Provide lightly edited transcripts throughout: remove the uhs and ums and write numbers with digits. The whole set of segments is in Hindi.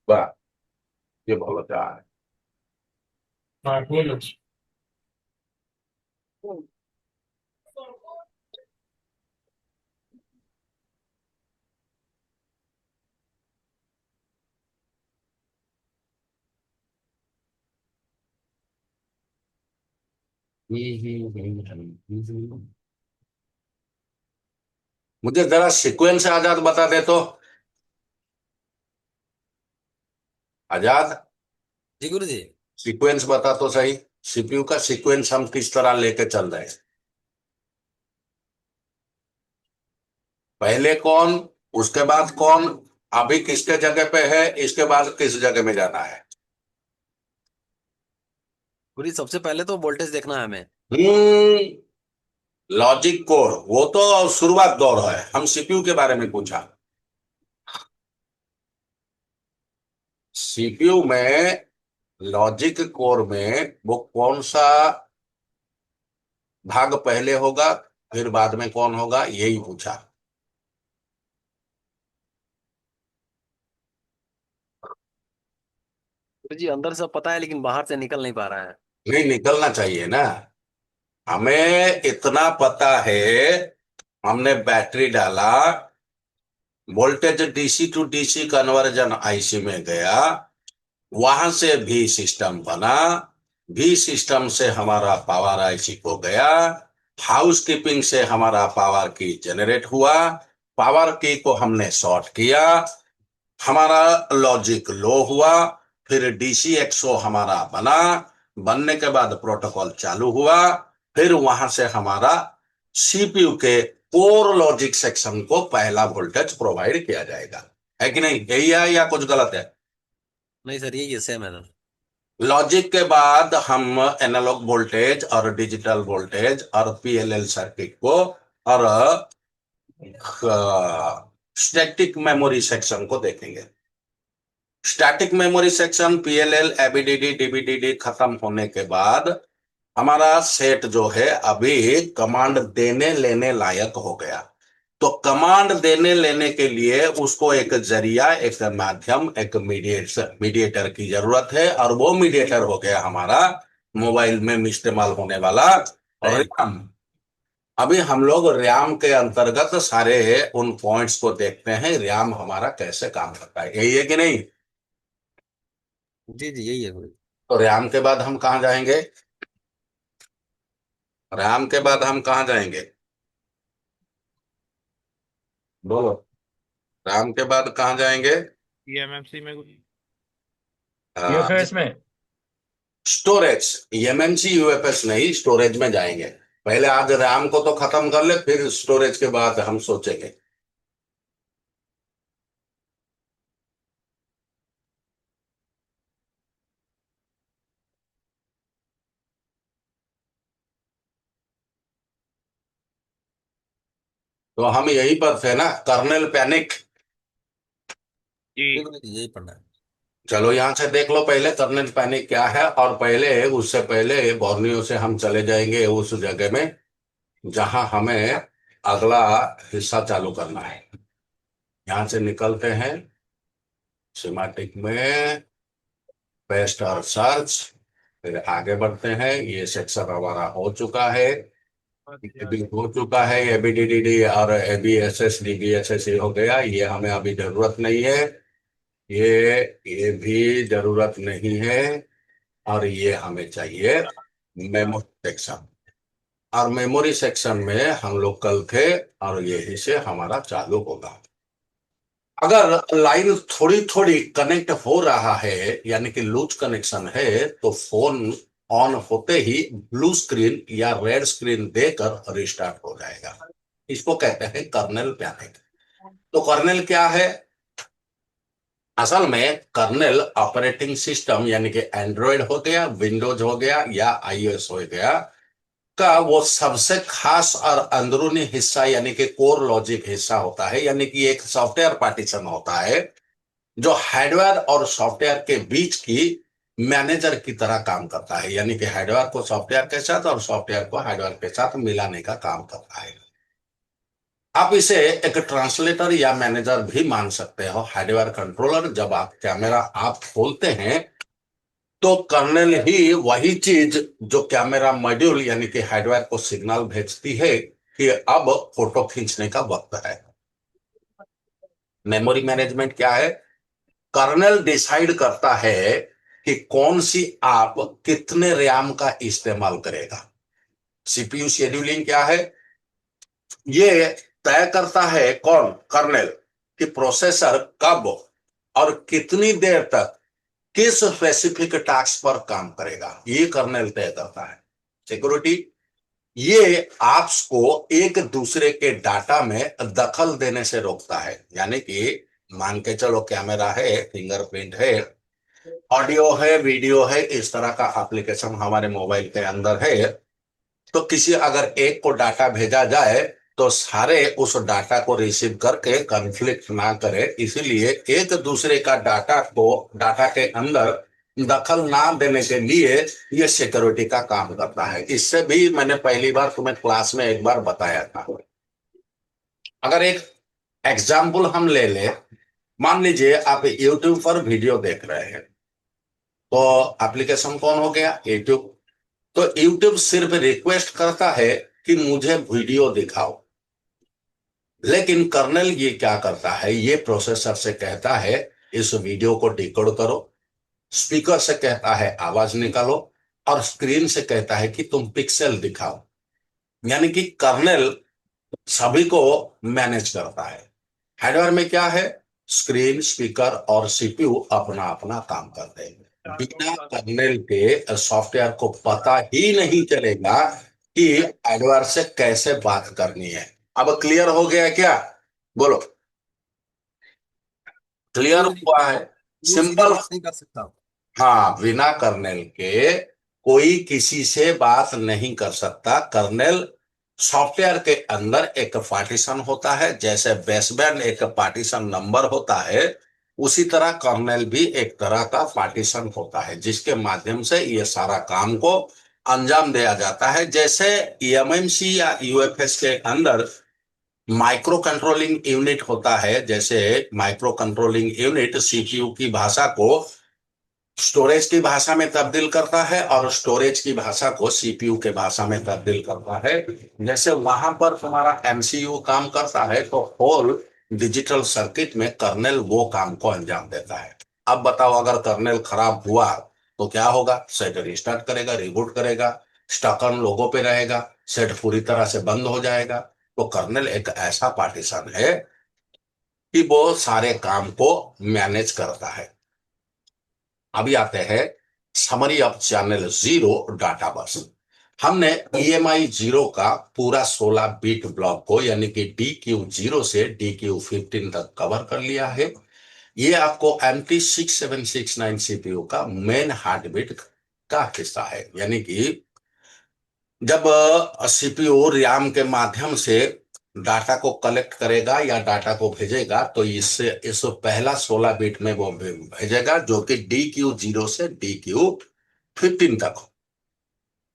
वाह, ये बहुत अच्छा है। हाँ बोलो। मुझे जरा सीक्वेंस आजाद बता दे तो। आजाद, जी गुरु जी। सीक्वेंस बता तो सही। सीपीयू का सीक्वेंस हम किस तरह लेके चल रहे हैं? पहले कौन, उसके बाद कौन, अभी किसके जगह पे है, इसके बाद किस जगह में जाना है? गुरु जी, सबसे पहले तो वोल्टेज देखना है हमें। हम्म। लॉजिक कोर वो तो शुरुआत दौर है, हम सीपीयू के बारे में पूछा। सीपीयू में, लॉजिक कोर में वो कौन सा भाग पहले होगा, फिर बाद में कौन होगा, यही पूछा। गुरु जी, अंदर सब पता है लेकिन बाहर से निकल नहीं पा रहा है। नहीं, निकलना चाहिए ना। हमें इतना पता है, हमने बैटरी डाला, voltage DC to DC conversion IC में गया, वहां से भी सिस्टम बना, भी सिस्टम से हमारा पावर आईसी को गया, हाउस कीपिंग से हमारा पावर की जनरेट हुआ, पावर की को हमने शॉर्ट किया, हमारा लॉजिक लो हुआ, फिर डीसी एक्सओ हमारा बना, बनने के बाद प्रोटोकॉल चालू हुआ, फिर वहां से हमारा सीपीयू के कोर लॉजिक सेक्शन को पहला वोल्टेज प्रोवाइड किया जाएगा। है कि नहीं? यही है या कुछ गलत है? नहीं सर, यही है, सेम है सर। लॉजिक के बाद हम एनालॉग वोल्टेज और डिजिटल वोल्टेज और पीएलएल सर्किट को और स्टैटिक मेमोरी सेक्शन को देखेंगे। स्टैटिक मेमोरी सेक्शन पीएलएल एबीडीडी डीबीडीडी खत्म होने के बाद हमारा सेट जो है अभी कमांड देने लेने लायक हो गया। तो कमांड देने लेने के लिए उसको एक जरिया, एक माध्यम, एक मीडिएटर की जरूरत है, और वो मीडिएटर हो गया हमारा मोबाइल में इस्तेमाल होने वाला रैम। रैम। अभी हम लोग रैम के अंतर्गत सारे उन पॉइंट्स को देखते हैं, रैम हमारा कैसे काम करता है। यही है कि नहीं? जी जी, यही है गुरु जी। तो रैम के बाद हम कहाँ जाएंगे? रैम के बाद हम कहाँ जाएंगे? बोलो। रैम के बाद कहाँ जाएंगे? ईएमएमसी में। जी। यूएफएस में। स्टोरेज। एमएमसी यूएफएस नहीं, स्टोरेज में जाएंगे। पहले आज रैम को तो खत्म कर ले, फिर स्टोरेज के बाद हम सोचेंगे। तो हम यहीं पर थे ना, कर्नेल पैनिक। जी जी। गुरु जी, यही पढ़ना है। चलो यहां से देख लो पहले कर्नेल पैनिक क्या है, और पहले उससे पहले बोर्नियो से हम चले जाएंगे उस जगह में जहां हमें अगला हिस्सा चालू करना है। यहां से निकलते हैं सिमाटिक में, पेस्ट और सर्च, फिर आगे बढ़ते हैं। ये सेक्शन हमारा हो चुका है, ये अच्छा। भी हो चुका है, ये बी डी डी डी और A B S S D B S S हो गया, ये हमें अभी जरूरत नहीं है। ये ये भी जरूरत नहीं है। और ये हमें चाहिए मेमोरी सेक्शन। और मेमोरी सेक्शन में हम लोग कल थे, और यही से हमारा चालू होगा। अगर लाइन थोड़ी थोड़ी कनेक्ट हो रहा है, यानी कि लूज कनेक्शन है, तो फोन ऑन होते ही ब्लू स्क्रीन या रेड स्क्रीन देकर रिस्टार्ट हो जाएगा। इसको कहते हैं कर्नेल पैनिक। तो कर्नेल क्या है? असल में कर्नेल ऑपरेटिंग सिस्टम, यानी कि एंड्रॉयड हो गया, विंडोज हो गया या आईओएस हो गया, का वो सबसे खास और अंदरूनी हिस्सा, यानी कि कोर लॉजिक हिस्सा होता है। यानी कि एक सॉफ्टवेयर पार्टीशन होता है जो हार्डवेयर और सॉफ्टवेयर के बीच की मैनेजर की तरह काम करता है। यानी कि हार्डवेयर को सॉफ्टवेयर के साथ और सॉफ्टवेयर को हार्डवेयर के साथ मिलाने का काम करता है। आप इसे एक ट्रांसलेटर या मैनेजर भी मान सकते हो। हार्डवेयर कंट्रोलर, जब आप कैमरा आप खोलते हैं तो कर्नेल ही वही चीज जो कैमरा मॉड्यूल यानी कि हार्डवेयर को सिग्नल भेजती है कि अब फोटो खींचने का वक्त है। मेमोरी मैनेजमेंट क्या है? कर्नेल डिसाइड करता है कि कौन सी आप कितने रैम का इस्तेमाल करेगा। सीपीयू शेड्यूलिंग क्या है? ये तय करता है कौन? कर्नेल, कि प्रोसेसर कब और कितनी देर तक किस स्पेसिफिक टास्क पर काम करेगा, ये कर्नेल तय करता है। सिक्योरिटी, ये ऐप्स को एक दूसरे के डाटा में दखल देने से रोकता है। यानी कि मान के चलो कैमरा है, फिंगरप्रिंट है, ऑडियो है, वीडियो है, इस तरह का एप्लीकेशन हमारे मोबाइल के अंदर है। तो किसी अगर एक को डाटा भेजा जाए तो सारे उस डाटा को रिसीव करके कॉन्फ्लिक्ट ना करे, इसीलिए एक दूसरे का डाटा के अंदर दखल ना देने के लिए ये सिक्योरिटी का काम करता है। इससे भी मैंने पहली बार तुम्हें क्लास में एक बार बताया था। अगर एक एग्जाम्पल हम ले ले, मान लीजिए आप यूट्यूब पर वीडियो देख रहे हैं, तो एप्लीकेशन कौन हो गया? यूट्यूब। तो यूट्यूब सिर्फ रिक्वेस्ट करता है कि मुझे वीडियो दिखाओ, लेकिन कर्नेल ये क्या करता है, ये प्रोसेसर से कहता है इस वीडियो को डिकोड करो, स्पीकर से कहता है आवाज निकालो, और स्क्रीन से कहता है कि तुम पिक्सल दिखाओ। यानी कि कर्नेल सभी को मैनेज करता है। हार्डवेयर में क्या है? स्क्रीन, स्पीकर और सीपीयू अपना अपना काम करते हैं। बिना कर्नेल के सॉफ्टवेयर को पता ही नहीं चलेगा कि हार्डवेयर से कैसे बात करनी है। अब क्लियर हो गया क्या? बोलो, क्लियर वो हुआ है? वो सीधे सिंपल। बात नहीं कर सकता। हाँ, बिना कर्नेल के कोई किसी से बात नहीं कर सकता। कर्नेल सॉफ्टवेयर के अंदर एक पार्टीशन होता है, जैसे बेसबैंड एक पार्टीशन नंबर होता है, उसी तरह कर्नेल भी एक तरह का पार्टीशन होता है, जिसके माध्यम से ये सारा काम को अंजाम दिया जाता है। जैसे एमएमसी या यूएफएस के अंदर माइक्रो कंट्रोलिंग यूनिट होता है, जैसे माइक्रो कंट्रोलिंग यूनिट सीपीयू की भाषा को स्टोरेज की भाषा में तब्दील करता है और स्टोरेज की भाषा को सीपीयू के भाषा में तब्दील करता है। जैसे वहां पर तुम्हारा एमसीयू काम करता है, तो होल डिजिटल सर्किट में कर्नेल वो काम को अंजाम देता है। अब बताओ, अगर कर्नेल खराब हुआ तो क्या होगा? सेट रिस्टार्ट करेगा, रिबूट करेगा, स्टक ऑन लोगों पे रहेगा, सेट पूरी तरह से बंद हो जाएगा। तो कर्नेल एक ऐसा पार्टीशन है कि वो सारे काम को मैनेज करता है। अभी आते हैं summary of channel zero data बस। हमने EMI जीरो का पूरा 16 बिट ब्लॉक को यानी कि DQ0 से DQ15 तक कवर कर लिया है। ये आपको MT6769 सीपीयू का मेन हार्ट बीट का हिस्सा है। यानी कि जब सीपीयू रैम के माध्यम से डाटा को कलेक्ट करेगा या डाटा को भेजेगा, तो इससे इस पहला 16 बिट में वो भेजेगा, जो कि DQ0 से DQ15 तक हो।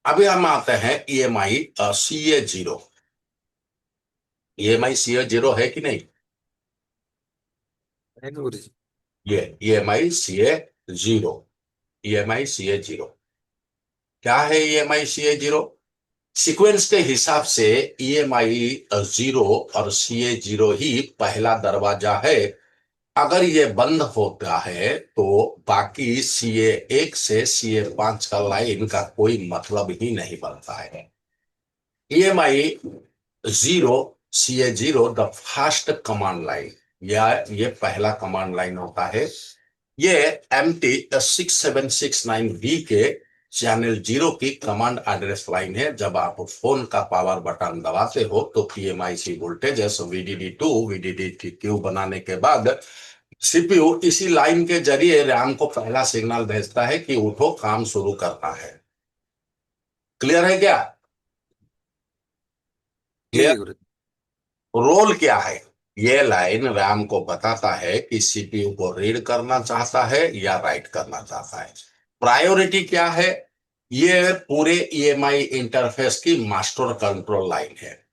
अभी हम आते हैं EMI CA0। EMI CA0 है कि नहीं? है कि गुरु जी? ये EMI CA0। EMI CA0 क्या है? EMI CA0 सीक्वेंस के हिसाब से EMI 0 और CA0 ही पहला दरवाजा है। अगर ये बंद होता है तो बाकी CA1 से CA5 का लाइन का कोई मतलब ही नहीं बनता है। EMI 0 CA0 the first command line, या ये पहला कमांड लाइन होता है। ये MT6769B के चैनल 0 की कमांड एड्रेस लाइन है। जब आप फोन का पावर बटन दबाते हो तो PMIC वोल्टेज VDD2 VDD2 बनाने के बाद सीपीयू इसी लाइन के जरिए रैम को पहला सिग्नल भेजता है कि उठो, काम शुरू करना है। क्लियर है क्या? जी क्लियर। जी गुरु जी। रोल क्या है? ये लाइन रैम को बताता है कि सीपीयू को रीड करना चाहता है या राइट करना चाहता है। प्रायोरिटी क्या है? ये पूरे EMI इंटरफेस की मास्टर कंट्रोल लाइन है।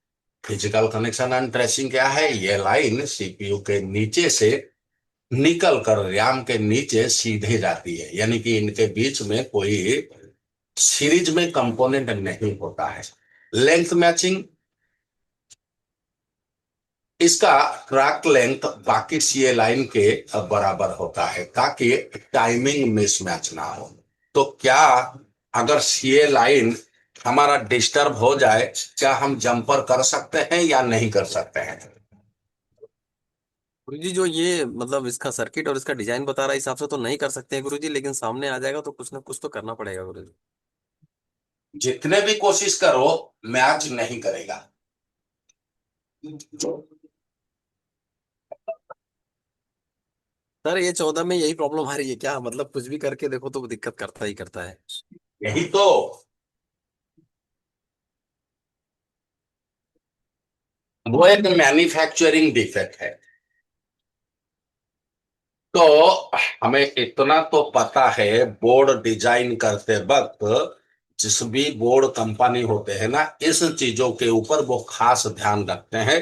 फिजिकल कनेक्शन एंड ट्रेसिंग क्या है? ये लाइन सीपीयू के नीचे से निकल कर रैम के नीचे सीधे जाती है, यानी कि इनके बीच में कोई सीरीज में कंपोनेंट नहीं होता है। लेंथ मैचिंग, इसका ट्रैक लेंथ बाकी सीए लाइन के बराबर होता है ताकि टाइमिंग मिसमैच ना हो। तो क्या अगर सीए लाइन हमारा डिस्टर्ब हो जाए, क्या हम जंपर कर सकते हैं या नहीं कर सकते हैं? गुरुजी जो ये मतलब इसका सर्किट और इसका डिजाइन बता रहा है, इस हिसाब से तो नहीं कर सकते हैं गुरुजी, लेकिन सामने आ जाएगा तो कुछ ना कुछ तो करना पड़ेगा गुरुजी। जितने भी कोशिश करो, मैच नहीं करेगा। सर ये 14 में यही प्रॉब्लम आ रही है क्या? मतलब कुछ भी करके देखो तो दिक्कत करता ही करता है। यही तो, वो एक मैन्युफैक्चरिंग डिफेक्ट है। तो हमें इतना तो पता है, बोर्ड डिजाइन करते वक्त जिस भी बोर्ड कंपनी होते हैं ना, इस चीजों के ऊपर वो खास ध्यान रखते हैं।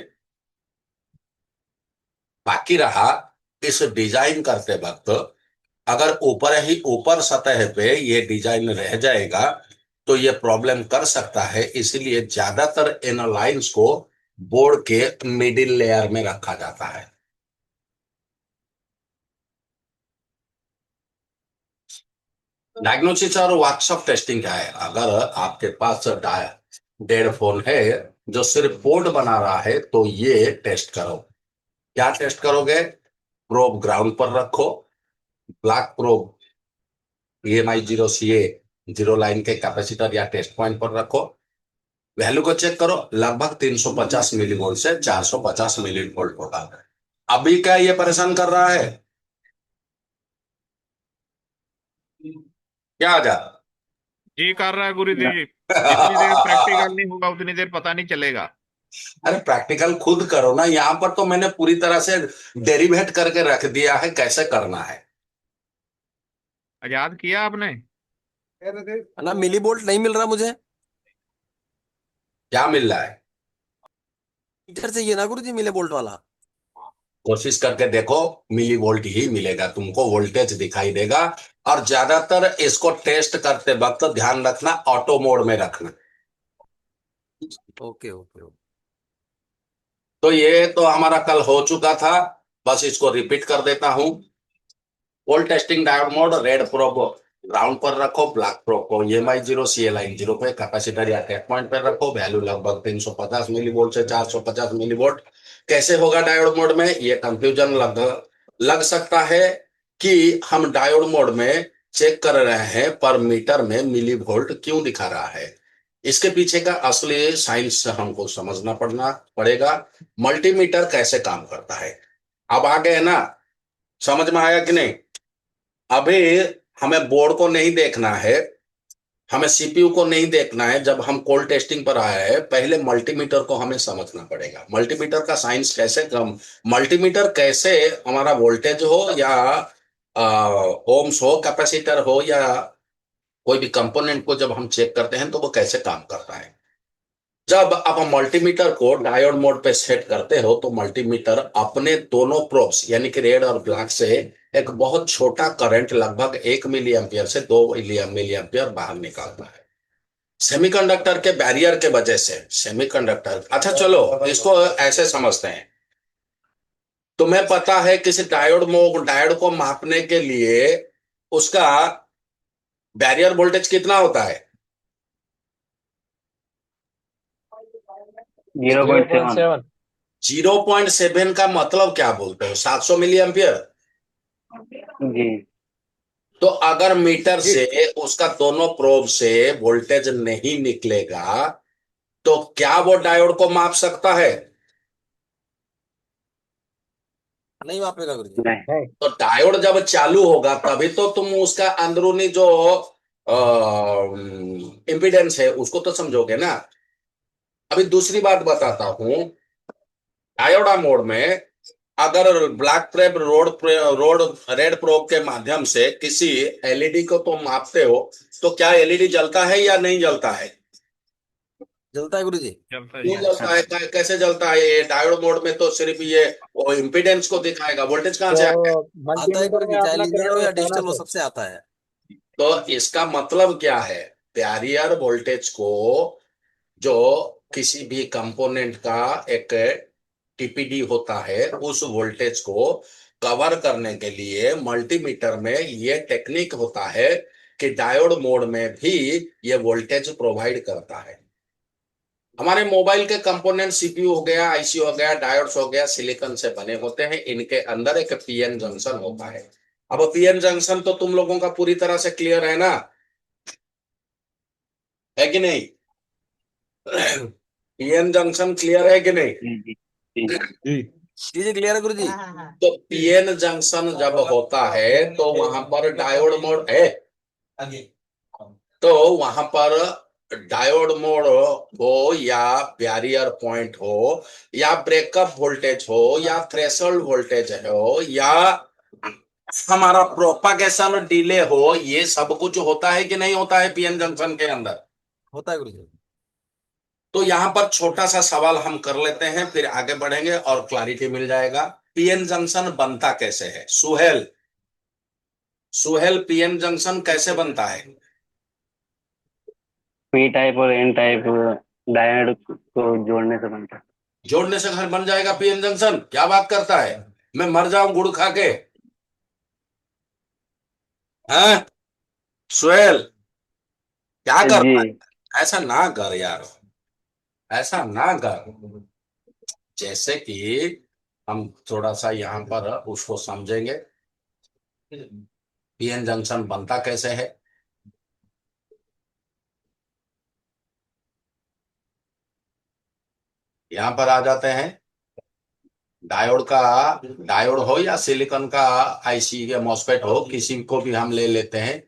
बाकी रहा, इस डिजाइन करते वक्त अगर ऊपर ही ऊपर सतह पे ये डिजाइन रह जाएगा तो ये प्रॉब्लम कर सकता है। इसलिए ज्यादातर इन लाइंस को बोर्ड के मिडिल लेयर में रखा जाता है। डायग्नोसिस और वर्कशॉप टेस्टिंग क्या है? अगर आपके पास डेड फोन है जो सिर्फ बोर्ड बना रहा है, तो ये टेस्ट करो। क्या टेस्ट करोगे? प्रोब ग्राउंड पर रखो, black probe EMI 0 CA 0 line के कैपेसिटर या टेस्ट पॉइंट पर रखो। वैल्यू को चेक करो, लगभग 350 मिली वोल्ट से 450 मिली वोल्ट होगा। अभी क्या ये परेशान कर रहा है? क्या आ जा जी कर रहा है गुरुजी जी। जितनी देर प्रैक्टिकल नहीं होगा उतनी देर पता नहीं चलेगा। अरे प्रैक्टिकल खुद करो ना, यहाँ पर तो मैंने पूरी तरह से डेरिवेट करके रख दिया है कैसे करना है। आजाद किया आपने? ना मिली बोल्ट नहीं मिल रहा मुझे। क्या मिल रहा है? मीटर चाहिए ना गुरुजी, मिले बोल्ट वाला। कोशिश करके देखो, मिली वोल्ट ही मिलेगा तुमको, वोल्टेज दिखाई देगा। और ज्यादातर इसको टेस्ट करते वक्त ध्यान रखना, ऑटो मोड में रखना। Okay okay okay. तो ये तो हमारा कल हो चुका था, बस इसको रिपीट कर देता हूं। Volt testing diode mode, red probe ground पर रखो, ब्लैक प्रोब को EMI 0 CA लाइन 0 पे कैपेसिटर या टेस्ट पॉइंट पर रखो। वैल्यू लगभग 350 मिली वोल्ट से 450 मिली वोल्ट। कैसे होगा डायोड मोड में? ये कंफ्यूजन लग सकता है कि हम डायोड मोड में चेक कर रहे हैं पर मीटर में मिली वोल्ट क्यों दिखा रहा है। इसके पीछे का असली साइंस हमको समझना पड़ेगा। मल्टीमीटर कैसे काम करता है, अब आ गए ना? समझ में आया कि नहीं? अभी हमें बोर्ड को नहीं देखना है, हमें सीपीयू को नहीं देखना है। जब हम कोल्ड टेस्टिंग पर आए हैं, पहले मल्टीमीटर को हमें समझना पड़ेगा। मल्टीमीटर का साइंस कैसे कम, मल्टीमीटर कैसे हमारा वोल्टेज हो या ओम्स हो, कैपेसिटर हो या कोई भी कंपोनेंट को जब हम चेक करते हैं तो वो कैसे काम करता है। जब आप मल्टीमीटर को डायोड मोड पे सेट करते हो तो मल्टीमीटर अपने दोनों प्रोब्स यानी कि रेड और ब्लैक से एक बहुत छोटा करंट लगभग 1 मिली एम्पियर से 2 मिली एम्पियर बाहर निकालता है। सेमीकंडक्टर के बैरियर के वजह से, सेमीकंडक्टर, अच्छा चलो इसको ऐसे समझते हैं। तुम्हें पता है किसी डायोड को मापने के लिए उसका बैरियर वोल्टेज कितना होता है? 0.7। 0.7 का मतलब क्या बोलते हो? 700 मिली एम्पियर। जी तो अगर मीटर से उसका दोनों प्रोब से वोल्टेज नहीं निकलेगा तो क्या वो डायोड को माप सकता है? नहीं मापेगा गुरुजी। नहीं। तो डायोड जब चालू होगा तभी तो तुम उसका अंदरूनी जो इम्पीडेंस है उसको तो समझोगे ना। अभी दूसरी बात बताता हूं। डायोडा मोड में अगर black prep road red probe के माध्यम से किसी एलईडी को तुम मापते हो तो क्या एलईडी जलता है या नहीं जलता है? जलता है गुरुजी। चलता है क्यों जी। जलता है? कैसे जलता है? ये डायोड मोड में तो सिर्फ ये वो इम्पीडेंस को दिखाएगा, वोल्टेज कहाँ से आएगा? तो आता है मल्टीमीटर में गुरुजी, चाहे अपना लीनियर करंट हो या होता है ना डिजिटल हो, सर। सबसे आता है। तो इसका मतलब क्या है? बैरियर वोल्टेज को, जो किसी भी कंपोनेंट का एक टीपीडी होता है, उस वोल्टेज को कवर करने के लिए मल्टीमीटर में ये टेक्निक होता है कि डायोड मोड में भी ये वोल्टेज प्रोवाइड करता है। हमारे मोबाइल के कंपोनेंट सीपीयू हो गया, आईसी हो गया, डायोड्स हो गया, सिलिकॉन से बने होते हैं। इनके अंदर एक पीएन जंक्शन होता है। अब पीएन जंक्शन तो तुम लोगों का पूरी तरह से क्लियर है ना? है कि नहीं? पीएन जंक्शन क्लियर है कि नहीं? जी जी जी जी। जी जी, क्लियर है गुरुजी। तो पीएन जंक्शन जब होता है तो वहां पर डायोड मोड है। तो वहां पर डायोड मोड हो या बैरियर पॉइंट हो या ब्रेकअप वोल्टेज हो या थ्रेशोल्ड वोल्टेज हो या हमारा प्रोपागेशन डिले हो, ये सब कुछ होता है कि नहीं होता है पीएन जंक्शन के अंदर? होता है गुरुजी। तो यहां पर छोटा सा सवाल हम कर लेते हैं, फिर आगे बढ़ेंगे और क्लैरिटी मिल जाएगा। पीएन जंक्शन बनता कैसे है? सुहेल, सुहेल, पीएन जंक्शन कैसे बनता है? पी टाइप और एन टाइप डायोड को जोड़ने से बनता है। जोड़ने से घर बन जाएगा पीएन जंक्शन? क्या बात करता है? मैं मर जाऊं गुड़ खा के? हैं सुहेल, क्या जी। करता है? ऐसा ना कर यार, ऐसा ना कर। जैसे कि हम थोड़ा सा यहाँ पर उसको समझेंगे, पीएन जंक्शन बनता कैसे है। यहाँ पर आ जाते हैं। डायोड का, डायोड हो या सिलिकॉन का आईसी या मॉसफेट हो, किसी को भी हम ले लेते हैं।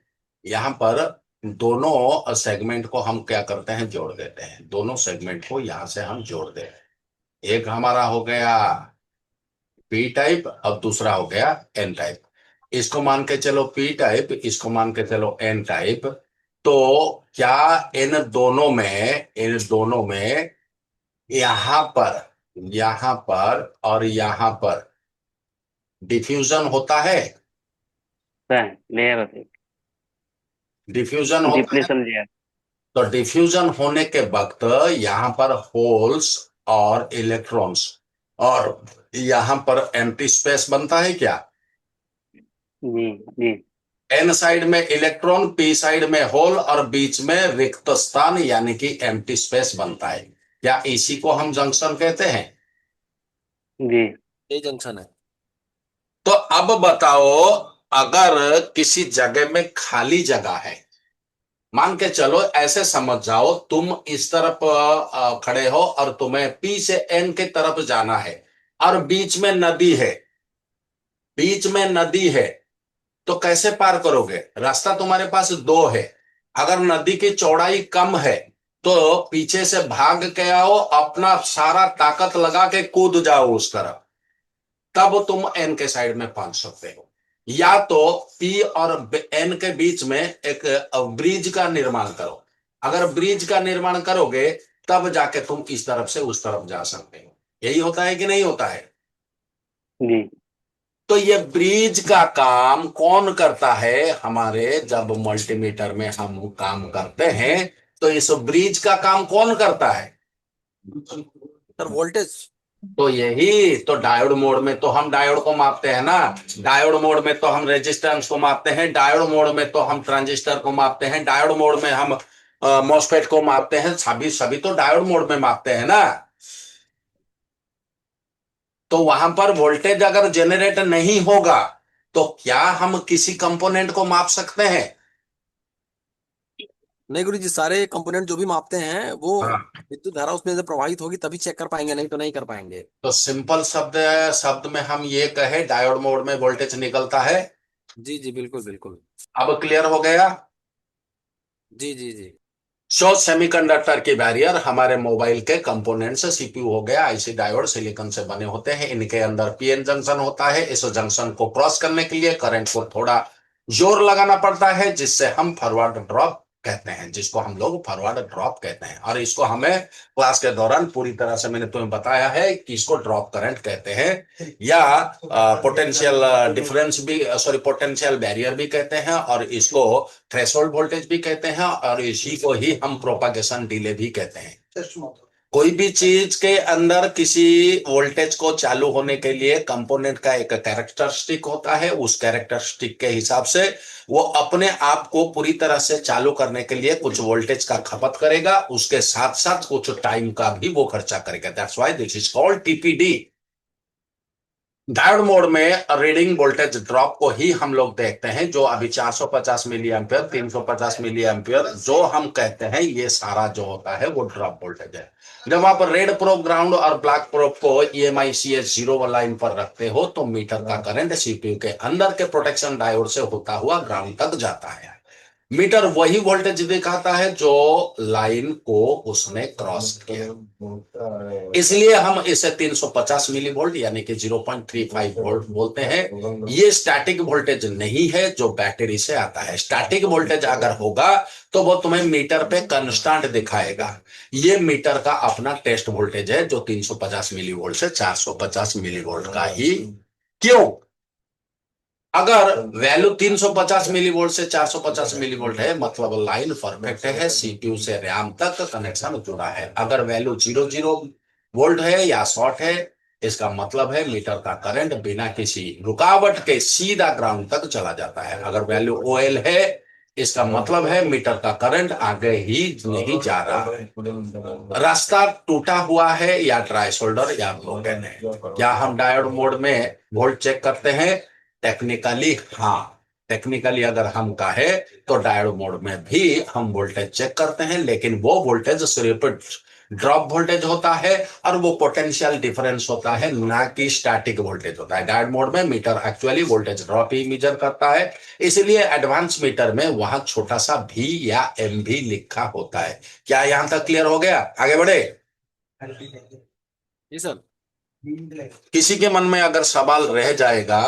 यहाँ पर दोनों सेगमेंट को हम क्या करते हैं? जोड़ देते हैं। दोनों सेगमेंट को यहाँ से हम जोड़ देते हैं। एक हमारा हो गया पी टाइप और दूसरा हो गया एन टाइप। इसको मान के चलो पी टाइप, इसको मान के चलो एन टाइप। तो क्या इन दोनों में यहां पर, यहां पर और यहां पर डिफ्यूजन होता है? लेयर होते हैं। डिफ्यूजन होता है। Depletion layer. तो डिफ्यूजन होने के वक्त यहां पर होल्स और इलेक्ट्रॉन्स और यहां पर एम्प्टी स्पेस बनता है क्या? जी जी एन साइड में इलेक्ट्रॉन, पी साइड में होल और बीच में रिक्त स्थान यानी कि एम्प्टी स्पेस बनता है। क्या इसी को हम जंक्शन कहते हैं? जी ये जंक्शन है। तो अब बताओ, अगर किसी जगह में खाली जगह है, मान के चलो ऐसे समझ जाओ, तुम इस तरफ खड़े हो और तुम्हें पी से एन के तरफ जाना है और बीच में नदी है, बीच में नदी है। तो कैसे पार करोगे? रास्ता तुम्हारे पास दो है। अगर नदी की चौड़ाई कम है तो पीछे से भाग के आओ, अपना सारा ताकत लगा के कूद जाओ उस तरफ, तब तुम एन के साइड में पहुंच सकते हो। या तो पी और एन के बीच में एक ब्रिज का निर्माण करो। अगर ब्रिज का निर्माण करोगे तब जाके तुम इस तरफ से उस तरफ जा सकते हो। यही होता है कि नहीं होता है? जी तो ये ब्रिज का काम कौन करता है? हमारे जब मल्टीमीटर में हम काम करते हैं तो इस ब्रिज का काम कौन करता है? Sir voltage. तो यही तो डायोड मोड में तो हम डायोड को मापते हैं ना। डायोड मोड में तो हम रेजिस्टेंस को मापते हैं, डायोड मोड में तो हम ट्रांजिस्टर को मापते हैं, डायोड मोड में हम मॉसफेट को मापते हैं। सभी सभी तो डायोड मोड में मापते हैं ना। तो वहां पर वोल्टेज अगर जनरेट नहीं होगा तो क्या हम किसी कंपोनेंट को माप सकते हैं? नहीं गुरुजी, सारे कंपोनेंट जो भी मापते हैं वो हाँ। विद्युत धारा उसमें से प्रवाहित होगी तभी चेक कर पाएंगे, नहीं तो नहीं कर पाएंगे। तो सिंपल शब्द शब्द में हम ये कहे डायोड मोड में वोल्टेज निकलता है। जी जी, बिल्कुल बिल्कुल। अब क्लियर हो गया? जी जी जी। सो सेमीकंडक्टर की बैरियर हमारे मोबाइल के कंपोनेंट्स, सीपीयू हो गया, आईसी, डायोड, सिलिकॉन से बने होते हैं। इनके अंदर पीएन जंक्शन होता है। इस जंक्शन को क्रॉस करने के लिए करंट को थोड़ा जोर लगाना पड़ता है जिससे हम फॉरवर्ड ड्रॉप कहते हैं, जिसको हम लोग फॉरवर्ड ड्रॉप कहते हैं। और इसको हमें क्लास के दौरान पूरी तरह से मैंने तुम्हें बताया है कि इसको ड्रॉप करंट कहते हैं, या पोटेंशियल डिफरेंस भी, सॉरी पोटेंशियल बैरियर भी कहते हैं, और इसको थ्रेशोल्ड वोल्टेज भी कहते हैं, और इसी को ही हम प्रोपागेशन डिले भी कहते हैं। कोई भी चीज के अंदर किसी वोल्टेज को चालू होने के लिए कंपोनेंट का एक कैरेक्टरिस्टिक होता है, उस कैरेक्टरिस्टिक के हिसाब से वो अपने आप को पूरी तरह से चालू करने के लिए कुछ वोल्टेज का खपत करेगा, उसके साथ साथ कुछ टाइम का भी वो खर्चा करेगा। That's why this is called TPD. Diode mode में रीडिंग वोल्टेज ड्रॉप को ही हम लोग देखते हैं, जो अभी 450 मिली एम्पियर, 350 मिली एम्पियर जो हम कहते हैं, ये सारा जो होता है वो ड्रॉप वोल्टेज है। जब आप रेड प्रोब ग्राउंड और ब्लैक प्रोब को EMICS 0 लाइन पर रखते हो तो मीटर का करंट CPU के अंदर के प्रोटेक्शन डायोड से होता हुआ ग्राउंड तक जाता है। मीटर वही वोल्टेज दिखाता है जो लाइन को उसने क्रॉस किया, इसलिए हम इसे 350 मिली वोल्ट यानी कि 0.35 वोल्ट बोलते हैं। ये स्टैटिक वोल्टेज नहीं है जो बैटरी से आता है। स्टैटिक वोल्टेज अगर होगा तो वो तुम्हें मीटर पे कांस्टेंट दिखाएगा। ये मीटर का अपना टेस्ट वोल्टेज है जो 350 मिली वोल्ट से 450 मिली वोल्ट का ही। क्यों? अगर वैल्यू 350 मिलीवोल्ट से 450 मिलीवोल्ट है मतलब लाइन परफेक्ट है, CPU से रैम तक कनेक्शन जुड़ा है। अगर वैल्यू 00 वोल्ट है या शॉर्ट है, इसका मतलब है मीटर का करंट बिना किसी रुकावट के सीधा ग्राउंड तक चला जाता है। अगर वैल्यू OL है, इसका मतलब है मीटर का करंट आगे ही नहीं जा रहा, रास्ता टूटा हुआ है या ड्राई शोल्डर या ब्रोकन है। क्या हम डायोड मोड में वोल्ट चेक करते हैं? टेक्निकली हाँ, टेक्निकली अगर हम कहे तो डायोड मोड में भी हम वोल्टेज चेक करते हैं, लेकिन वो वोल्टेज सिर्फ ड्रॉप वोल्टेज होता है और वो पोटेंशियल डिफरेंस होता है, ना कि स्टैटिक वोल्टेज होता है। डायोड मोड में मीटर एक्चुअली वोल्टेज ड्रॉप ही मेजर करता है, इसलिए एडवांस मीटर में वहां छोटा सा V या M भी लिखा होता है। क्या यहां तक क्लियर हो गया? आगे बढ़े। जी सर। किसी के मन में अगर सवाल रह जाएगा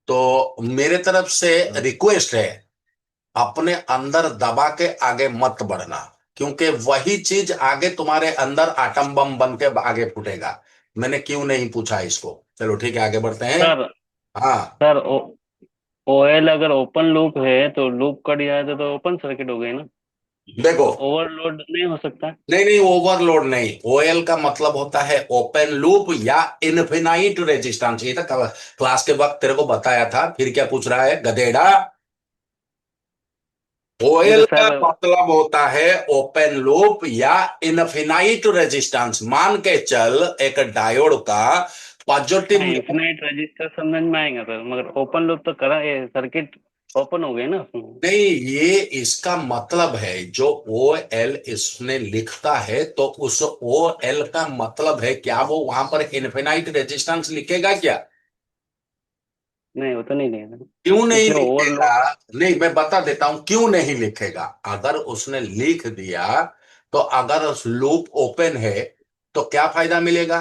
तो मेरे तरफ से रिक्वेस्ट है, अपने अंदर दबा के आगे मत बढ़ना, क्योंकि वही चीज आगे तुम्हारे अंदर आटम बम बन के आगे फूटेगा। मैंने क्यों नहीं पूछा इसको। चलो ठीक है, आगे बढ़ते हैं। सर हाँ सर OL अगर ओपन लूप है तो लूप कट जाए तो ओपन सर्किट हो गई ना, देखो, तो ओवरलोड नहीं हो सकता। नहीं नहीं, ओवरलोड नहीं। OL का मतलब होता है ओपन लूप या इनफिनाइट रेजिस्टेंस। ये तक क्लास के वक्त तेरे को बताया था, फिर क्या पूछ रहा है गधेड़ा। नहीं तो OL का सर, मतलब होता है ओपन लूप या इनफिनाइट रेजिस्टेंस। मान के चल एक डायोड का पॉजिटिव, हाँ इन्फिनाइट रजिस्टर समझ में आएगा सर, मगर ओपन लूप तो करा ये सर्किट ओपन हो गई ना उसमें। नहीं, ये इसका मतलब है जो OL इसने लिखता है तो उस OL का मतलब है क्या वो वहां पर इनफिनाइट रेजिस्टेंस लिखेगा क्या? नहीं वो तो नहीं देगा, क्यों नहीं इसलिए लिखेगा? ओवरलोड। नहीं, मैं बता देता हूं क्यों नहीं लिखेगा। अगर उसने लिख दिया तो अगर लूप ओपन है तो क्या फायदा मिलेगा?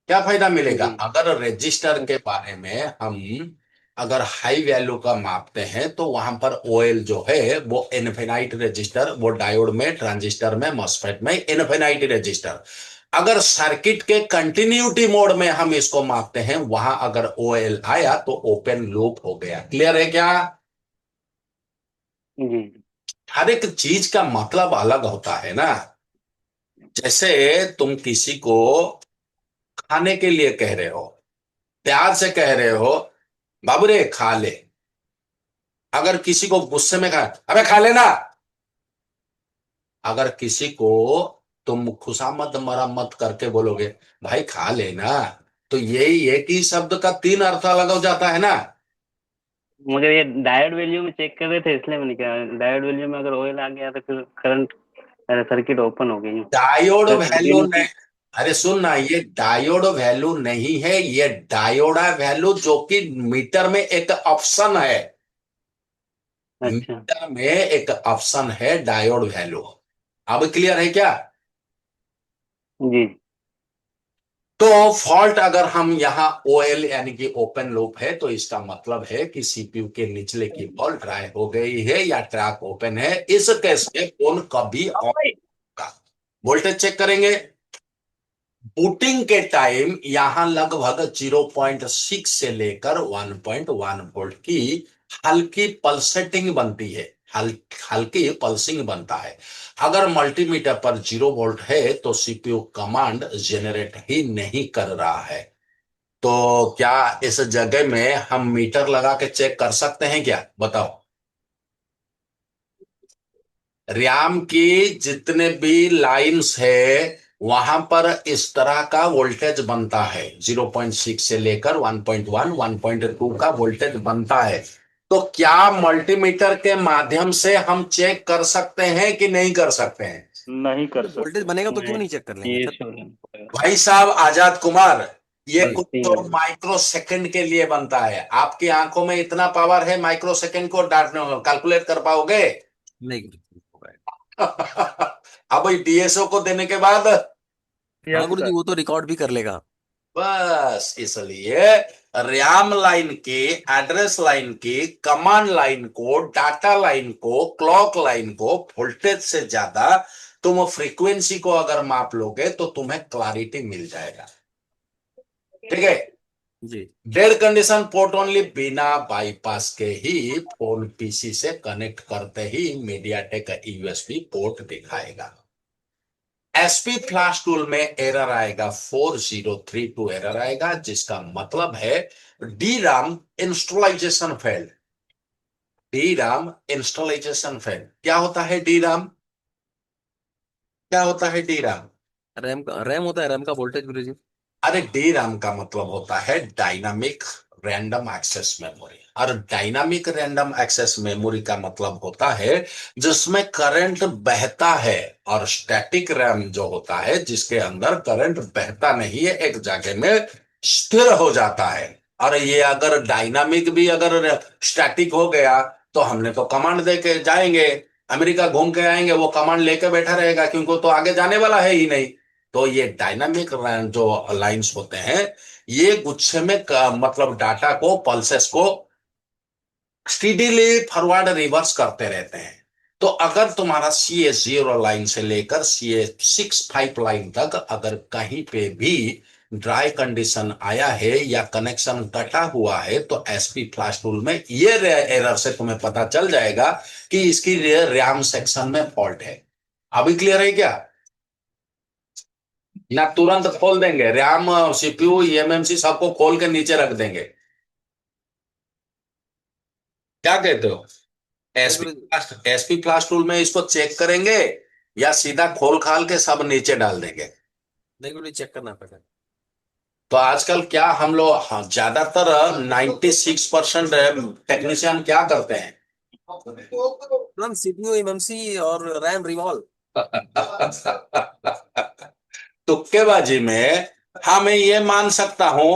क्या फायदा मिलेगा? जी अगर रजिस्टर के बारे में हम अगर हाई वैल्यू का मापते हैं तो वहां पर OL जो है वो इनफिनाइट रजिस्टर, वो डायोड में, ट्रांजिस्टर में, मॉसफेट में इनफिनाइट रजिस्टर। अगर सर्किट के कंटिन्यूटी मोड में हम इसको मापते हैं, वहां अगर OL आया तो ओपन लूप हो गया। क्लियर है क्या? जी। हर एक चीज का मतलब अलग होता है ना। जैसे तुम किसी को खाने के लिए कह रहे हो, प्यार से कह रहे हो, बाबू रे खा ले। अगर किसी को गुस्से में कहा, अबे खा लेना। अगर किसी को तुम खुशामद मरम्मत करके बोलोगे, भाई खा लेना, तो यही एक ही शब्द का 3 अर्थ अलग हो जाता है ना। मगर ये डायोड वैल्यू में चेक कर रहे थे इसलिए मैंने कहा डायोड वैल्यू में अगर ऑयल आ गया तो फिर करंट, सर्किट ओपन हो गई। डायोड तो वैल्यू कंटिन्यूटी। नहीं, अरे सुन ना, ये डायोड वैल्यू नहीं है, ये डायोडा वैल्यू जो कि मीटर में एक ऑप्शन है। अच्छा। मीटर में एक ऑप्शन है डायोड वैल्यू। अब क्लियर है क्या? जी। तो फॉल्ट अगर हम यहाँ ओएल यानी कि ओपन लूप है तो इसका मतलब है कि सीपीयू के निचले की बॉल ड्राई हो गई है या ट्रैक ओपन है। इस केस में फोन कभी ऑन होगा। वोल्टेज चेक करेंगे। बूटिंग के टाइम यहां लगभग 0.6 से लेकर 1.1 वोल्ट की हल्की पल्सेटिंग बनती है। हल्की पल्सिंग बनता है। अगर मल्टीमीटर पर 0 वोल्ट है तो सीपीयू कमांड जेनरेट ही नहीं कर रहा है। तो क्या इस जगह में हम मीटर लगा के चेक कर सकते हैं क्या, बताओ। रैम की जितने भी लाइंस है वहां पर इस तरह का वोल्टेज बनता है। 0.6 से लेकर 1.1 1.2 का वोल्टेज बनता है। तो क्या मल्टीमीटर के माध्यम से हम चेक कर सकते हैं कि नहीं कर सकते हैं? नहीं कर वोल्टेज सकते। बनेगा तो क्यों नहीं, नहीं चेक कर लेंगे ये सर? श्योर नहीं पड़ेगा। भाई साहब आजाद कुमार, ये जी कुछ ठीक तो है। माइक्रो सेकंड के लिए बनता है। आपकी आंखों में इतना पावर है, माइक्रो सेकंड को कैलकुलेट कर पाओगे? नहीं गुरुजी, होगा। अब डीएसओ को देने के बाद हाँ गुरुजी, वो तो रिकॉर्ड भी कर लेगा। बस इसलिए रैम लाइन की, एड्रेस लाइन की, कमांड लाइन को, डाटा लाइन को, क्लॉक लाइन को वोल्टेज से ज्यादा तुम फ्रीक्वेंसी को अगर माप लोगे तो तुम्हें क्लैरिटी मिल जाएगा। ठीक है। जी डेड कंडीशन पोर्ट ओनली बिना बाईपास के ही फोन पीसी से कनेक्ट करते ही मीडियाटेक यूएसबी पोर्ट दिखाएगा। एसपी फ्लैश टूल में एरर आएगा, 4032 एरर आएगा, जिसका मतलब है D RAM initialization failed. D RAM initialization failed. क्या होता है डी राम? क्या होता है डी राम? रैम होता है, रैम का वोल्टेज गुरुजी। अरे डी रैम का मतलब होता है डायनामिक रैंडम एक्सेस मेमोरी। और डायनामिक रैंडम एक्सेस मेमोरी का मतलब होता है जिसमें करंट बहता है। और स्टैटिक रैम जो होता है जिसके अंदर करंट बहता नहीं है, एक जगह में स्थिर हो जाता है। और ये अगर डायनामिक भी अगर स्टैटिक हो गया तो हमने तो कमांड दे के जाएंगे, अमेरिका घूम के आएंगे, वो कमांड लेके बैठा रहेगा क्योंकि वो तो आगे जाने वाला है ही नहीं। तो ये डायनामिक जो लाइंस होते हैं ये गुच्छे में मतलब डाटा को, पल्सेस को स्टीडीली फॉरवर्ड रिवर्स करते रहते हैं। तो अगर तुम्हारा CA0 लाइन से लेकर CA65 लाइन तक अगर कहीं पे भी ड्राई कंडीशन आया है या कनेक्शन कटा हुआ है तो एसपी फ्लैश टूल में ये एरर से तुम्हें पता चल जाएगा कि इसकी रैम सेक्शन में फॉल्ट है। अभी क्लियर है क्या? ना तुरंत खोल देंगे रैम, सीपीयू, ईएमएमसी सबको खोल के नीचे रख देंगे? क्या कहते हो? नहीं एसपी गुरुजी। एसपी क्लास टूल में इसको चेक करेंगे या सीधा खोल खाल के सब नीचे डाल देंगे? नहीं गुरुजी, चेक करना पड़ेगा। तो आजकल क्या हम लोग, हाँ, ज्यादातर 96% टेक्नीशियन क्या करते हैं? तुरंत सीपीयू, एमएमसी और रैम रिवॉल्व। तुक्केबाजी में हाँ मैं ये मान सकता हूं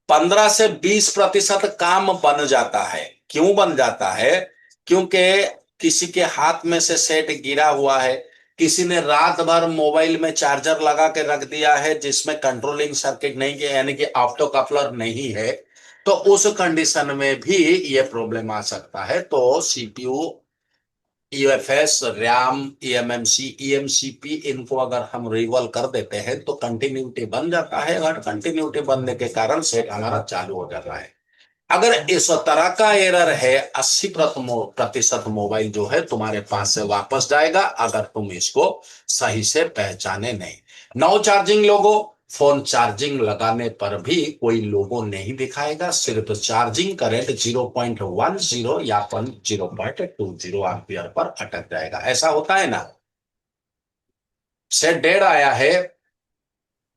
15 से 20% काम बन जाता है। क्यों बन जाता है? क्योंकि किसी के हाथ में से सेट गिरा हुआ है, किसी ने रात भर मोबाइल में चार्जर लगा के रख दिया है जिसमें कंट्रोलिंग सर्किट नहीं है यानी कि ऑप्टो कपलर नहीं है। तो उस कंडीशन में भी ये प्रॉब्लम आ सकता है। तो सीपीयू, यूएफएस, रैम, ईएमएमसी, ईएमसीपी इनको अगर हम रिवॉल्व कर देते हैं तो कंटिन्यूटी बन जाता है और कंटिन्यूटी बनने के कारण सेट हमारा चालू हो जाता है। अगर इस तरह का एरर है 80% मोबाइल जो है तुम्हारे पास से वापस जाएगा अगर तुम इसको सही से पहचाने नहीं। नो चार्जिंग लोगो, फोन चार्जिंग लगाने पर भी कोई लोगो नहीं दिखाएगा, सिर्फ चार्जिंग करंट 0.10 या 0.20 एम्पियर पर अटक जाएगा। ऐसा होता है ना? सेट डेढ़ आया है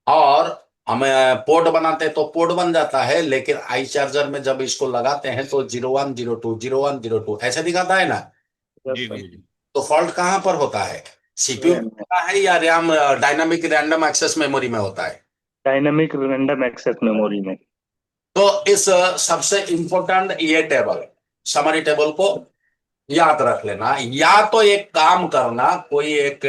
और हमें पोर्ट बनाते हैं तो पोर्ट बन जाता है, लेकिन आई चार्जर में जब इसको लगाते हैं तो 0102 0102 ऐसे दिखाता है ना? जी यस गुरुजी। तो फॉल्ट कहां पर होता है? सीपीयू में सर, होता है या RAM dynamic random access memory में होता है? डायनामिक रैंडम एक्सेस मेमोरी में। तो इस सबसे इंपॉर्टेंट ये टेबल, समरी टेबल को याद रख लेना। या तो एक काम करना, कोई एक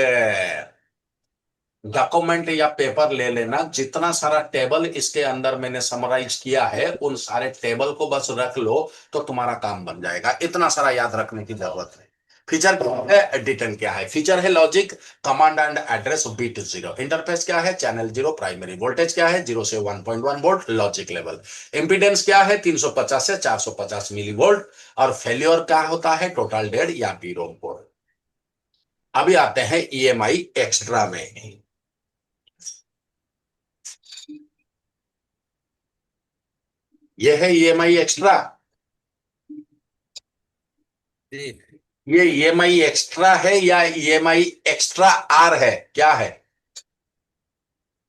डॉक्यूमेंट या पेपर ले लेना, जितना सारा टेबल इसके अंदर मैंने समराइज किया है उन सारे टेबल को बस रख लो तो तुम्हारा काम बन जाएगा। इतना सारा याद रखने की जरूरत है। फीचर क्या है, डिटेल क्या है? फीचर है logic, command and address, bit zero. Interface क्या है, चैनल जीरो। प्राइमरी वोल्टेज क्या है, 0 से 1.1 वोल्ट। Logic level. इम्पीडेंस क्या है, 350 से 450 मिली वोल्ट। और फेल्योर क्या होता है, टोटल डेड या पीरोम कोड। अभी आते हैं ईएमआई एक्स्ट्रा में। यह है ईएमआई एक्स्ट्रा। जी ये ईएमआई एक्स्ट्रा है या ईएमआई एक्स्ट्रा आर है, क्या है?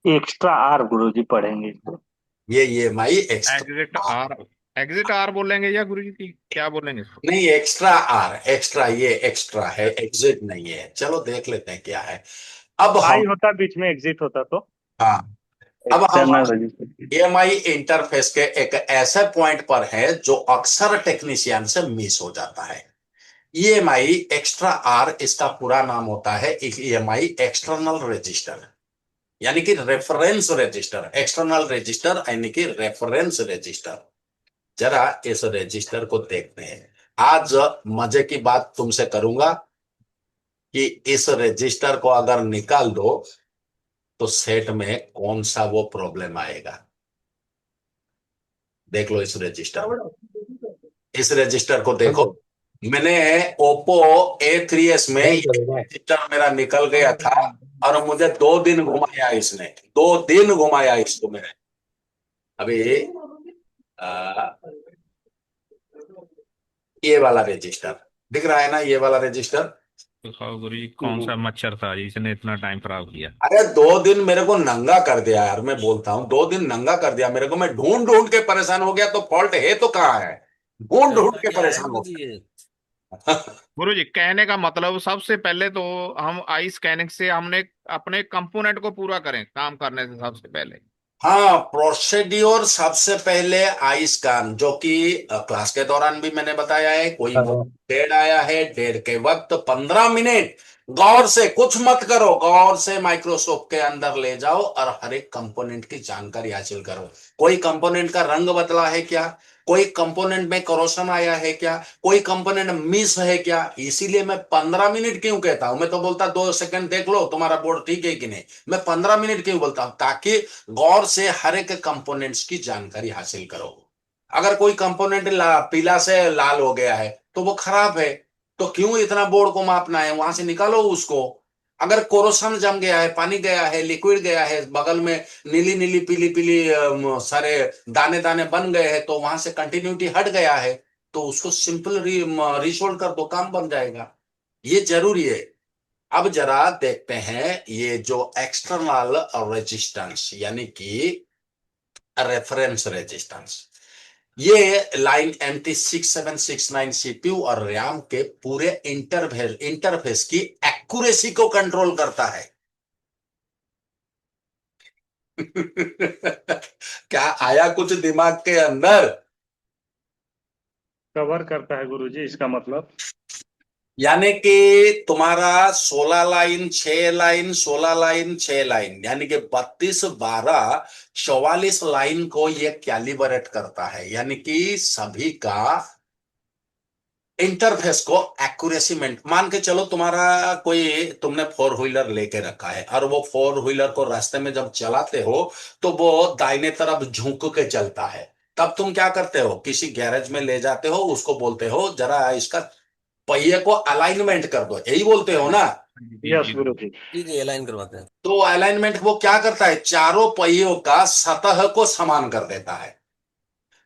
एक्स्ट्रा आर गुरुजी पढ़ेंगे। ये EMI extra. Exit R, exit R बोलेंगे या गुरुजी की क्या बोलेंगे इसको? नहीं, एक्स्ट्रा आर, एक्स्ट्रा, ये एक्स्ट्रा है, एग्जिट नहीं है। चलो देख लेते हैं क्या है। अब हम, आई होता बीच में एग्जिट होता तो हाँ, अब हम एक्सटर्नल रजिस्टर। ईएमआई इंटरफेस के एक ऐसे पॉइंट पर है जो अक्सर टेक्नीशियन से मिस हो जाता है। ईएमआई एक्स्ट्रा आर, इसका पूरा नाम होता है ईएमआई एक्सटर्नल रजिस्टर, यानी कि रेफरेंस रजिस्टर। एक्सटर्नल रजिस्टर यानी कि रेफरेंस रजिस्टर। जरा इस रजिस्टर को देखते हैं। आज मजे की बात तुमसे करूंगा कि इस रजिस्टर को अगर निकाल दो तो सेट में कौन सा वो प्रॉब्लम आएगा। देख लो इस रजिस्टर, इस रजिस्टर को देखो। मैंने ओप्पो A3s में ये रजिस्टर मेरा निकल गया था और मुझे 2 दिन घुमाया इसने, 2 दिन घुमाया इसको मैंने। अभी आ, ये वाला रजिस्टर दिख रहा है ना, ये वाला रजिस्टर। दिखाओ गुरुजी कौन सा मच्छर था जिसने इतना टाइम खराब किया। अरे 2 दिन मेरे को नंगा कर दिया यार, मैं बोलता हूँ 2 दिन नंगा कर दिया मेरे को। मैं ढूंढ ढूंढ के परेशान हो गया, तो फॉल्ट है तो कहाँ है, ढूंढ ढूंढ करता के क्या है परेशान हो गुरुजी ये? गया। गुरुजी कहने का मतलब सबसे पहले तो हम आई स्कैनिंग से हमने अपने कंपोनेंट को पूरा करें काम करने से सबसे पहले। हाँ, प्रोसीड्योर सबसे पहले आई स्कैन, जो कि क्लास के दौरान भी मैंने बताया है। कोई डेढ़ आया है, डेढ़ के वक्त 15 मिनट गौर से, कुछ मत करो, गौर से माइक्रोस्कोप के अंदर ले जाओ और हर एक कंपोनेंट की जानकारी हासिल करो। कोई कंपोनेंट का रंग बदला है क्या, कोई कंपोनेंट में करोशन आया है क्या, कोई कंपोनेंट मिस है क्या। इसीलिए मैं 15 मिनट क्यों कहता हूं, मैं तो बोलता 2 सेकंड देख लो तुम्हारा बोर्ड ठीक है कि नहीं। मैं 15 मिनट क्यों बोलता हूं, ताकि गौर से हर एक कंपोनेंट्स की जानकारी हासिल करो। अगर कोई कंपोनेंट पीला से लाल हो गया है तो वो खराब है, तो क्यों इतना बोर्ड को मापना है, वहां से निकालो उसको। अगर कोरोसन जम गया है, पानी गया है, लिक्विड गया है, बगल में नीली नीली पीली पीली सारे दाने दाने बन गए हैं, तो वहां से कंटिन्यूटी हट गया है, तो उसको सिंपल रिसोल्व कर दो, काम बन जाएगा। ये जरूरी है। अब जरा देखते हैं ये जो एक्सटर्नल रेजिस्टेंस यानी कि रेफरेंस रेजिस्टेंस, ये लाइन MT6769 सीपीयू और रैम के पूरे इंटरफेस की एक्यूरेसी को कंट्रोल करता है। क्या आया कुछ दिमाग के अंदर? कवर करता है गुरुजी, इसका मतलब यानी कि तुम्हारा 16 लाइन 6 लाइन, 16 लाइन 6 लाइन, यानी कि 32 12 44 लाइन को ये कैलिब्रेट करता है। यानी कि सभी का इंटरफेस को एक्यूरेसी मान के चलो। तुम्हारा कोई, तुमने 4 व्हीलर लेके रखा है और वो 4 व्हीलर को रास्ते में जब चलाते हो तो वो दाहिने तरफ झुक के चलता है। तब तुम क्या करते हो, किसी गैरेज में ले जाते हो, उसको बोलते हो जरा इसका पहिए को अलाइनमेंट कर दो, यही बोलते हो ना। जी यस जी गुरुजी। जी जी अलाइन करवाते हैं। तो अलाइनमेंट वो क्या करता है, चारों पहियों का सतह को समान कर देता है।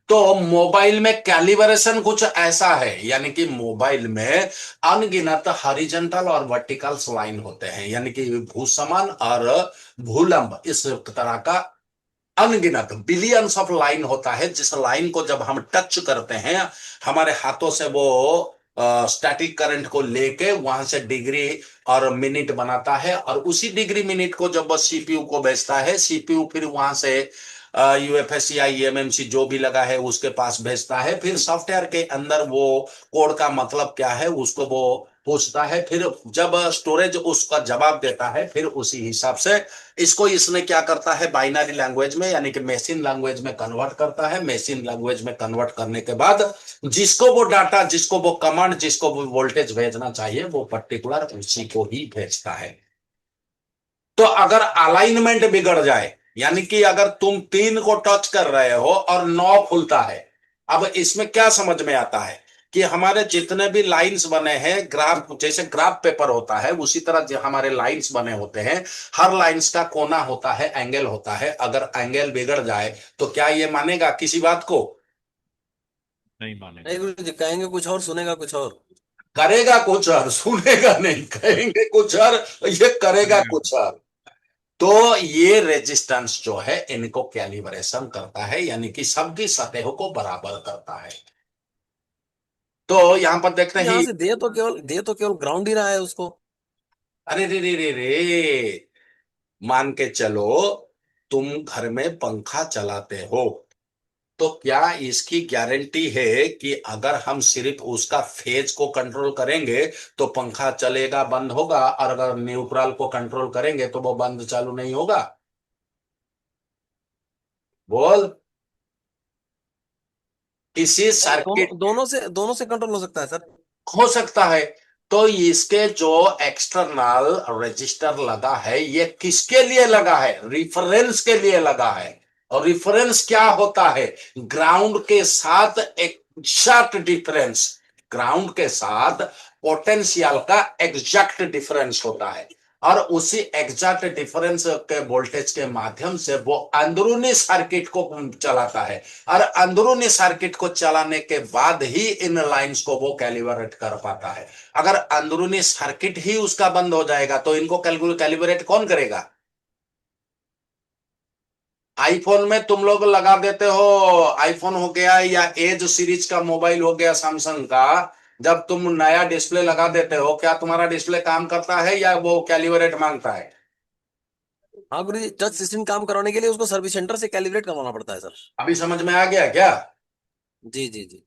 तो मोबाइल में कैलिब्रेशन कुछ ऐसा है, यानी कि मोबाइल में अनगिनत हॉरिजॉन्टल और वर्टिकल लाइन होते हैं, यानी कि भूसमान और भूलंब, इस तरह का अनगिनत बिलियंस ऑफ लाइन होता है। जिस लाइन को जब हम टच करते हैं हमारे हाथों से, वो स्टैटिक करंट को लेके वहां से डिग्री और मिनट बनाता है, और उसी डिग्री मिनट को जब वो सीपीयू को भेजता है, सीपीयू फिर वहां से यूएफएस या ईएमएमसी जो भी लगा है उसके पास भेजता है। फिर सॉफ्टवेयर के अंदर वो कोड का मतलब क्या है उसको वो पूछता है, फिर जब स्टोरेज उसका जवाब देता है, फिर उसी हिसाब से इसको इसने क्या करता है, बाइनरी लैंग्वेज में यानी कि मशीन लैंग्वेज में कन्वर्ट करता है। मशीन लैंग्वेज में कन्वर्ट करने के बाद जिसको वो डाटा, जिसको वो कमांड, जिसको वो वोल्टेज भेजना चाहिए, वो पर्टिकुलर उसी को ही भेजता है। तो अगर अलाइनमेंट बिगड़ जाए, यानी कि अगर तुम 3 को टच कर रहे हो और 9 खुलता है, अब इसमें क्या समझ में आता है कि हमारे जितने भी लाइंस बने हैं, ग्राफ, जैसे ग्राफ पेपर होता है उसी तरह जो हमारे लाइंस बने होते हैं, हर लाइंस का कोना होता है, एंगल होता है। अगर एंगल बिगड़ जाए तो क्या ये मानेगा किसी बात को? नहीं मानेगा। नहीं गुरु जी, कहेंगे कुछ और, सुनेगा कुछ और। करेगा कुछ और, सुनेगा नहीं। कहेंगे कुछ और, ये करेगा कुछ और। तो ये रेजिस्टेंस जो है इनको कैलिब्रेशन करता है, यानी कि सबकी सतहों को बराबर करता है। तो यहां पर देखते हैं यहाँ से दे तो केवल ग्राउंड ही रहा है उसको। अरे रे रे रे रे, मान के चलो तुम घर में पंखा चलाते हो, तो क्या इसकी गारंटी है कि अगर हम सिर्फ उसका फेज को कंट्रोल करेंगे तो पंखा चलेगा, बंद होगा, और अगर न्यूट्रल को कंट्रोल करेंगे तो वो बंद चालू नहीं होगा? बोल। किसी सर्किट दोनों से कंट्रोल हो सकता है सर। हो सकता है। तो इसके जो एक्सटर्नल रजिस्टर लगा है, ये किसके लिए लगा है? रिफरेंस के लिए लगा है। और रिफरेंस क्या होता है? ग्राउंड के साथ एग्जैक्ट डिफरेंस, ग्राउंड के साथ पोटेंशियल का एग्जैक्ट डिफरेंस होता है। और उसी एग्जैक्ट डिफरेंस के वोल्टेज के माध्यम से वो अंदरूनी सर्किट को चलाता है, और अंदरूनी सर्किट को चलाने के बाद ही इन लाइंस को वो कैलिब्रेट कर पाता है। अगर अंदरूनी सर्किट ही उसका बंद हो जाएगा तो इनको कैलिब्रेट कौन करेगा? आईफोन में तुम लोग लगा देते हो, आईफोन हो गया या एज सीरीज का मोबाइल हो गया सैमसंग का, जब तुम नया डिस्प्ले लगा देते हो, क्या तुम्हारा डिस्प्ले काम करता है या वो कैलिब्रेट मांगता है? हाँ गुरु जी, टच सिस्टम काम कराने के लिए उसको सर्विस सेंटर से कैलिब्रेट करवाना पड़ता है सर। अभी समझ में आ गया क्या? जी जी जी जी।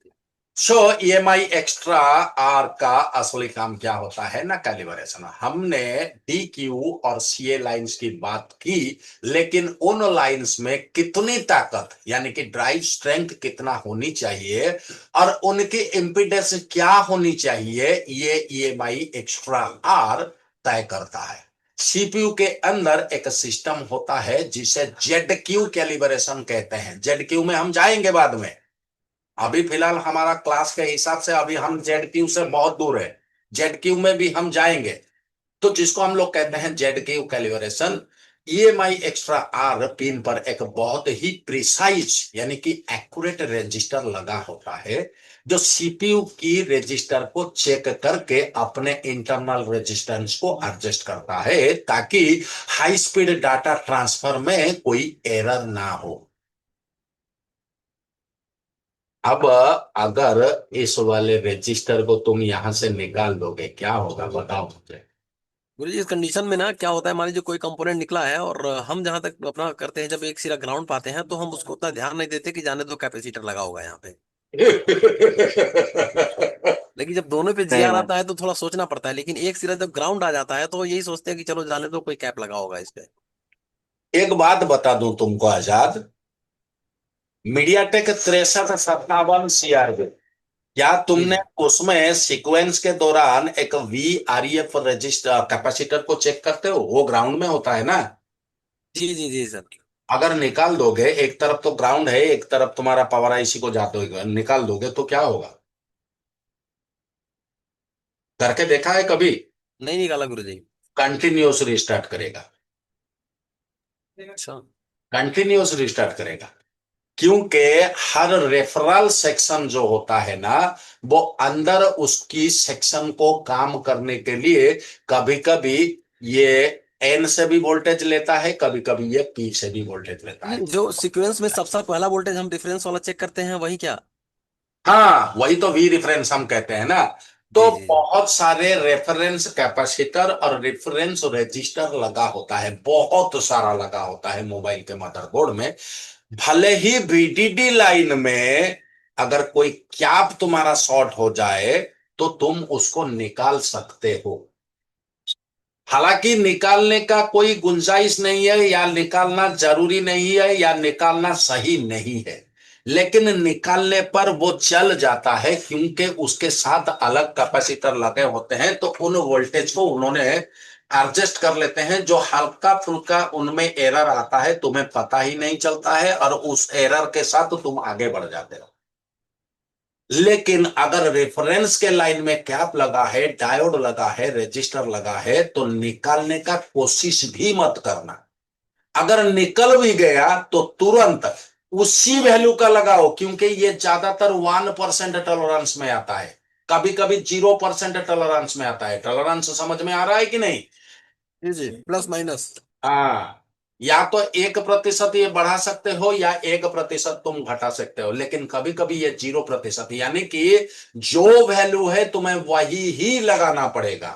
सो EMI एक्स्ट्रा आर का असली काम क्या होता है ना, कैलिब्रेशन। हमने DQ और CA लाइंस की बात की, लेकिन उन लाइंस में कितनी ताकत यानी कि ड्राइव स्ट्रेंथ कितना होनी चाहिए और उनकी इंपीडेंस क्या होनी चाहिए, ये EMI एक्स्ट्रा आर तय करता है। CPU के अंदर एक सिस्टम होता है जिसे ZQ कैलिब्रेशन कहते हैं। ZQ में हम जाएंगे बाद में, अभी फिलहाल हमारा क्लास के हिसाब से अभी हम ZQ से बहुत दूर है। ZQ में भी हम जाएंगे। तो जिसको हम लोग कहते हैं ZQ calibration, EMI extra R pin पर एक बहुत ही प्रिसाइज यानी कि एक्यूरेट रजिस्टर लगा होता है, जो CPU की रजिस्टर को चेक करके अपने इंटरनल रेजिस्टेंस को एडजस्ट करता है, ताकि हाई स्पीड डाटा ट्रांसफर में कोई एरर ना हो। अब अगर इस वाले रजिस्टर को तुम यहां से निकाल दोगे, क्या होगा बताओ मुझे? गुरु जी, इस कंडीशन में ना क्या होता है, मान लीजिए कोई कंपोनेंट निकला है और हम जहां तक अपना करते हैं, जब एक सिरा ग्राउंड पाते हैं तो हम उसको उतना ध्यान नहीं देते कि जाने दो कैपेसिटर लगा होगा यहाँ पे। लेकिन जब दोनों पे सही जीआर बात। आता है तो थोड़ा सोचना पड़ता है, लेकिन एक सिरा जब ग्राउंड आ जाता है तो यही सोचते हैं कि चलो जाने दो, कोई कैप लगा होगा इस पे। एक बात बता दूं तुमको आजाद, मीडियाटेक 6357 CRB, क्या जी तुमने जी उसमें सीक्वेंस के दौरान एक VREF रजिस्टर कैपेसिटर को चेक करते हो? वो ग्राउंड में होता है ना। जी जी जी सर। अगर निकाल दोगे, एक तरफ तो ग्राउंड है, एक तरफ तुम्हारा पावर IC को जाते हुए निकाल दोगे, तो क्या होगा? करके देखा है कभी? नहीं निकाला गुरु जी। कंटिन्यूस रिस्टार्ट करेगा, अच्छा। कंटिन्यूस रिस्टार्ट करेगा। क्योंकि हर रेफरल सेक्शन जो होता है ना, वो अंदर उसकी सेक्शन को काम करने के लिए कभी कभी ये N से भी वोल्टेज लेता है, कभी कभी ये P से भी वोल्टेज लेता है। जो सीक्वेंस में सबसे पहला वोल्टेज हम डिफरेंस वाला चेक करते हैं वही क्या? हाँ, वही तो V रेफरेंस हम कहते हैं ना। तो जी जी जी। बहुत सारे रेफरेंस कैपेसिटर और रेफरेंस रजिस्टर लगा होता है, बहुत सारा लगा होता है मोबाइल के मदरबोर्ड में। भले ही VDD लाइन में अगर कोई कैप तुम्हारा शॉर्ट हो जाए तो तुम उसको निकाल सकते हो। हालांकि निकालने का कोई गुंजाइश नहीं है, या निकालना जरूरी नहीं है, या निकालना सही नहीं है, लेकिन निकालने पर वो चल जाता है, क्योंकि उसके साथ अलग कैपेसिटर लगे होते हैं, तो उन वोल्टेज को उन्होंने एडजस्ट कर लेते हैं। जो हल्का फुल्का उनमें एरर आता है तुम्हें पता ही नहीं चलता है, और उस एरर के साथ तुम आगे बढ़ जाते हो। लेकिन अगर रेफरेंस के लाइन में कैप लगा है, डायोड लगा है, रजिस्टर लगा है, तो निकालने का कोशिश भी मत करना। अगर निकल भी गया तो तुरंत उसी वैल्यू का लगाओ, क्योंकि ये ज्यादातर 1% टॉलरेंस में आता है, कभी कभी 0% टॉलरेंस में आता है। टॉलरेंस समझ में आ रहा है कि नहीं? जी जी, प्लस माइनस। हाँ, या तो 1% ये बढ़ा सकते हो, या 1% तुम घटा सकते हो, लेकिन कभी कभी ये 0%, यानी कि जो वैल्यू है तुम्हें वही ही लगाना पड़ेगा।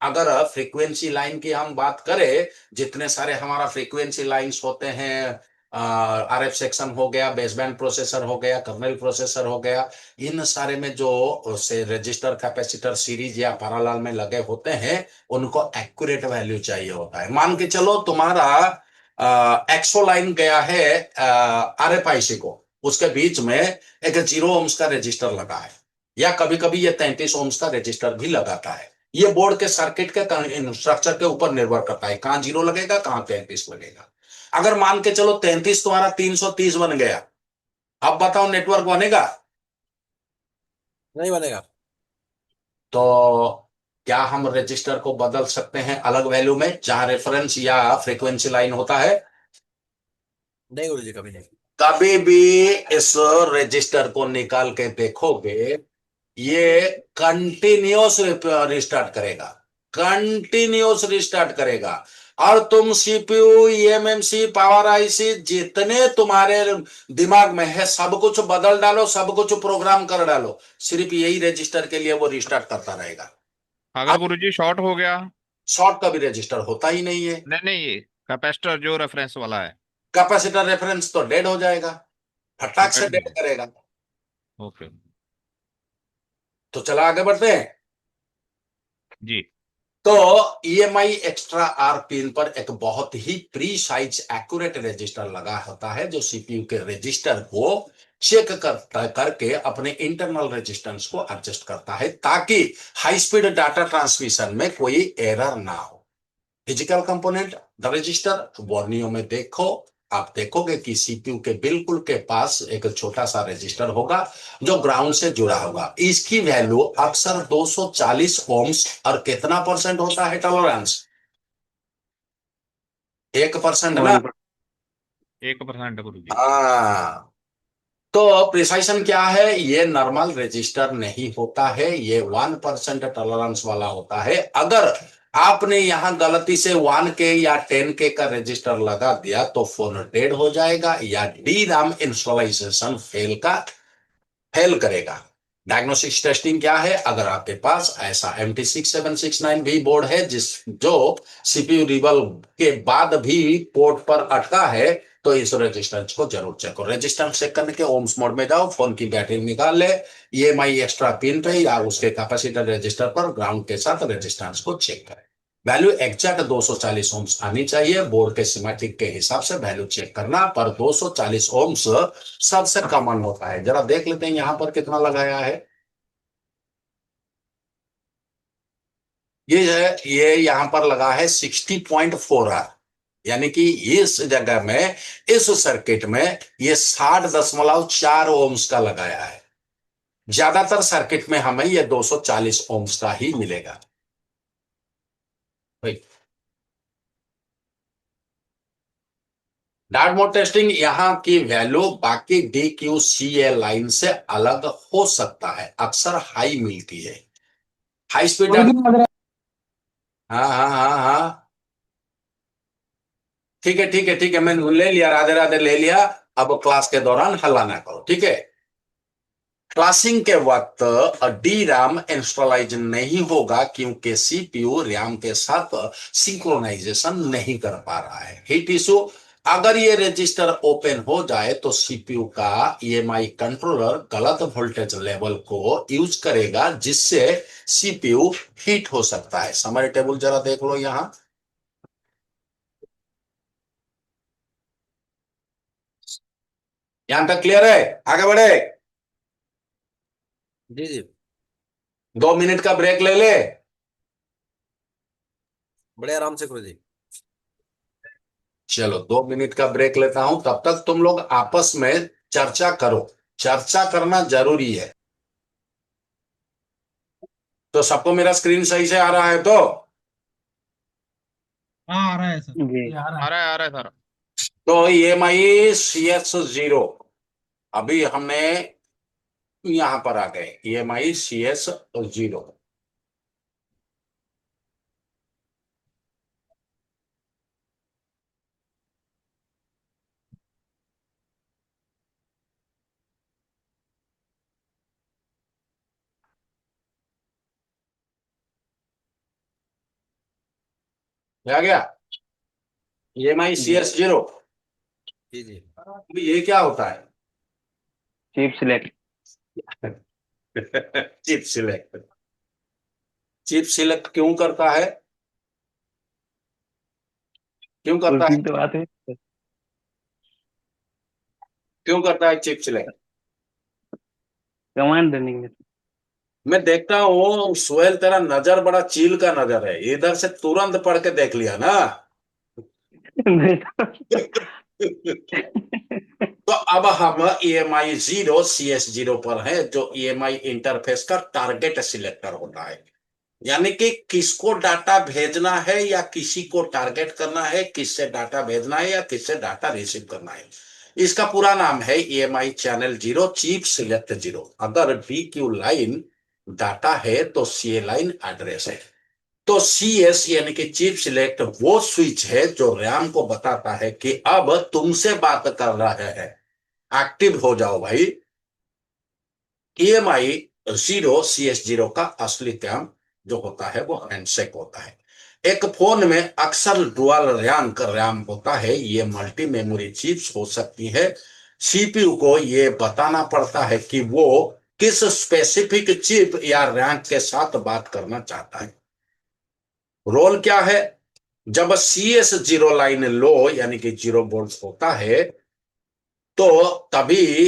अगर फ्रीक्वेंसी लाइन की हम बात करें, जितने सारे हमारा फ्रीक्वेंसी लाइंस होते हैं, आरएफ सेक्शन हो गया, बेसबैंड प्रोसेसर हो गया, कर्नेल प्रोसेसर हो गया, इन सारे में जो से रजिस्टर कैपेसिटर सीरीज या पैरेलल में लगे होते हैं, उनको एक्यूरेट वैल्यू चाहिए होता है। मान के चलो तुम्हारा एक्सो लाइन गया है आरएफआईसी को, उसके बीच में एक 0 ओम्स का रजिस्टर लगा है, या कभी कभी ये 33 ओम्स का रजिस्टर भी लगाता है। ये बोर्ड के सर्किट के स्ट्रक्चर के ऊपर निर्भर करता है, कहां 0 लगेगा, कहां 33 लगेगा। अगर मान के चलो 33 तुम्हारा 330 बन गया, अब बताओ नेटवर्क बनेगा? नहीं बनेगा। तो क्या हम रजिस्टर को बदल सकते हैं अलग वैल्यू में, जहां रेफरेंस या फ्रीक्वेंसी लाइन होता है? नहीं गुरु जी, कभी नहीं। कभी भी इस रजिस्टर को निकाल के देखोगे, ये कंटिन्यूस रिस्टार्ट करेगा, कंटिन्यूस रिस्टार्ट करेगा। और तुम सीपीयू, ईएमएमसी, पावर आईसी, जितने तुम्हारे दिमाग में है सब कुछ बदल डालो, सब कुछ प्रोग्राम कर डालो, सिर्फ यही रजिस्टर के लिए वो रिस्टार्ट करता रहेगा। अगर अब गुरुजी शॉर्ट हो गया? शॉर्ट का भी रजिस्टर होता ही नहीं है। नहीं नहीं, ये कैपेसिटर जो रेफरेंस वाला है। कैपेसिटर रेफरेंस तो डेड हो जाएगा, फटाक से डेड करेगा। ओके तो चला आगे बढ़ते हैं। जी। तो ईएमआई एक्स्ट्रा आर पिन पर एक बहुत ही प्रीसाइज एक्यूरेट रजिस्टर लगा होता है, जो सीपीयू के रजिस्टर को चेक करके अपने इंटरनल रेजिस्टेंस को एडजस्ट करता है, ताकि हाई स्पीड डाटा ट्रांसमिशन में कोई एरर ना हो। फिजिकल कंपोनेंट द रजिस्टर, वर्नियो में देखो, आप देखोगे कि सीपीयू के बिल्कुल के पास एक छोटा सा रजिस्टर होगा, जो ग्राउंड से जुड़ा होगा। इसकी वैल्यू अक्सर 240 ओम्स, और कितना परसेंट होता है टॉलरेंस? 1% ना? 1% गुरुजी। हाँ। तो प्रिसाइशन क्या है? ये नॉर्मल रजिस्टर नहीं होता है, ये 1% टॉलरेंस वाला होता है। अगर आपने यहां गलती से 1K या 10K का रजिस्टर लगा दिया, तो फोन डेड हो जाएगा, या डी रैम इंस्टॉलेशन फेल करेगा। डायग्नोस्टिक्स टेस्टिंग क्या है? अगर आपके पास ऐसा MT6769 भी बोर्ड है जो सीपीयू रिबल के बाद भी पोर्ट पर अटका है, तो इस रेजिस्टेंस को जरूर चेक करो। रेजिस्टेंस चेक करने के ओम्स मोड में जाओ, फोन की बैटरी निकाल ले, ईएमआई एक्स्ट्रा पिन पे या उसके कैपेसिटर रजिस्टर पर ग्राउंड के साथ रेजिस्टेंस को चेक करें। वैल्यू एग्जैक्ट 240 ओम्स आनी चाहिए। बोर्ड के सिमेट्रिक के हिसाब से वैल्यू चेक करना, पर 240 ओम्स सबसे कॉमन होता है। जरा देख लेते हैं यहां पर कितना लगाया है। ये यहां पर लगा है 60.4R, यानी कि इस जगह में, इस सर्किट में ये 60.4 ओम्स का लगाया है। ज्यादातर सर्किट में हमें ये 240 ओम्स का ही मिलेगा। डार्ट मोड टेस्टिंग, यहां की वैल्यू बाकी DQCA लाइन से अलग हो सकता है, अक्सर हाई मिलती है। हाई स्पीड डाटा, हाँ हाँ हाँ हाँ, ठीक है ठीक है ठीक है, मैंने ले लिया, राधे राधे ले लिया। अब क्लास के दौरान हल्ला ना करो, ठीक है? क्लासिंग के वक्त डी रैम इंस्टॉलाइज नहीं होगा, क्योंकि सीपीयू रैम के साथ सिंक्रोनाइजेशन नहीं कर पा रहा है। हीट इशू, अगर ये रजिस्टर ओपन हो जाए तो सीपीयू का ईएमआई कंट्रोलर गलत वोल्टेज लेवल को यूज करेगा, जिससे सीपीयू हीट हो सकता है। समरी टेबल जरा देख लो यहां। यहां तक क्लियर है? आगे बढ़े? जी जी। 2 मिनट का ब्रेक ले ले। बड़े आराम से गुरुजी। चलो 2 मिनट का ब्रेक लेता हूं, तब तक तुम लोग आपस में चर्चा करो। चर्चा करना जरूरी है। तो सबको मेरा स्क्रीन सही से आ रहा है? तो हाँ आ रहा है सर, जी ये आ रहा आ है। रहा है, आ रहा है सर। तो ईएमआई CS0 अभी हमने यहां पर आ गए। EMI CS0 आ गया। EMI जी CS0। जी जी। ये क्या होता है? Chip select. Chip select. Chip select क्यों करता है? क्यों करता है? उसी तो बात है। क्यों करता है चिप सिलेक्ट? कमांड देने के लिए। मैं देखता हूँ सोहेल, तेरा नजर बड़ा चील का नजर है। इधर से तुरंत पढ़ के देख लिया ना। नहीं तो अब हम EMI 0 CS0 पर है, जो EMI इंटरफेस का टारगेट सिलेक्टर होता है। यानी कि किसको डाटा भेजना है या किसी को टारगेट करना है, किससे डाटा भेजना है या किससे डाटा रिसीव करना है। इसका पूरा नाम है EMI चैनल 0 चीप सिलेक्ट 0। अगर DQ लाइन डाटा है तो CA लाइन एड्रेस है। तो CS यानी कि चिप सिलेक्ट वो स्विच है जो रैम को बताता है कि अब तुमसे बात कर रहा है, एक्टिव हो जाओ भाई। EMI 0 CS0 का असली काम जो होता है वो हैंडशेक होता है। एक फोन में अक्सर डुअल रैंक रैम होता है। ये मल्टी मेमोरी चिप्स हो सकती है। CPU को ये बताना पड़ता है कि वो किस स्पेसिफिक चिप या रैंक के साथ बात करना चाहता है। रोल क्या है? जब CS0 लाइन लो यानी कि 0 वोल्ट होता है, तो तभी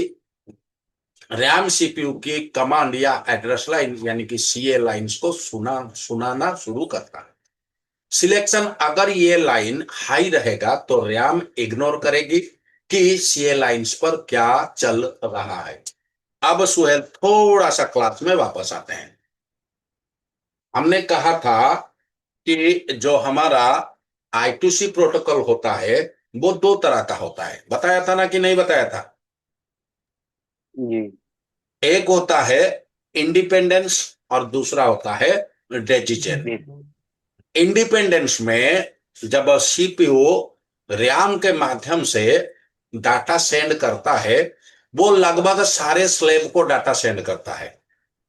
रैम CPU की कमांड या एड्रेस लाइन यानी कि CA लाइंस को सुनाना शुरू करता है। सिलेक्शन अगर ये लाइन हाई रहेगा तो रैम इग्नोर करेगी कि CA लाइंस पर क्या चल रहा है। अब सुहेल थोड़ा सा क्लास में वापस आते हैं। हमने कहा था कि जो हमारा I2C प्रोटोकॉल होता है वो 2 तरह का होता है। बताया था ना कि नहीं बताया था? जी एक होता है इंडिपेंडेंस और दूसरा होता है डेजिटेल। जी इंडिपेंडेंस में जब CPU रैम के माध्यम से डाटा सेंड करता है, वो लगभग सारे स्लेब को डाटा सेंड करता है।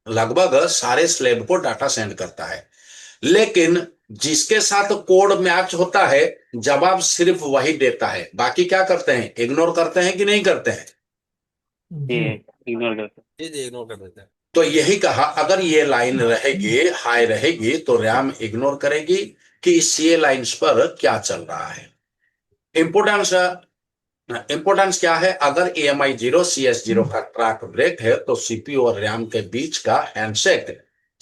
लगभग सारे स्लेब को डाटा सेंड करता है। लेकिन जिसके साथ कोड मैच होता है, जवाब सिर्फ वही देता है। बाकी क्या करते हैं? इग्नोर करते हैं कि नहीं करते हैं? जी जी इग्नोर करते। जी जी, इग्नोर कर देते हैं। तो यही कहा, अगर ये लाइन रहेगी, हाई रहेगी, तो रैम इग्नोर करेगी कि CA लाइंस पर क्या चल रहा है। इंपोर्टेंस इंपोर्टेंस क्या है? अगर EMI 0 CS0 का ट्रैक ब्रेक है तो CPU और रैम के बीच का हैंडशेक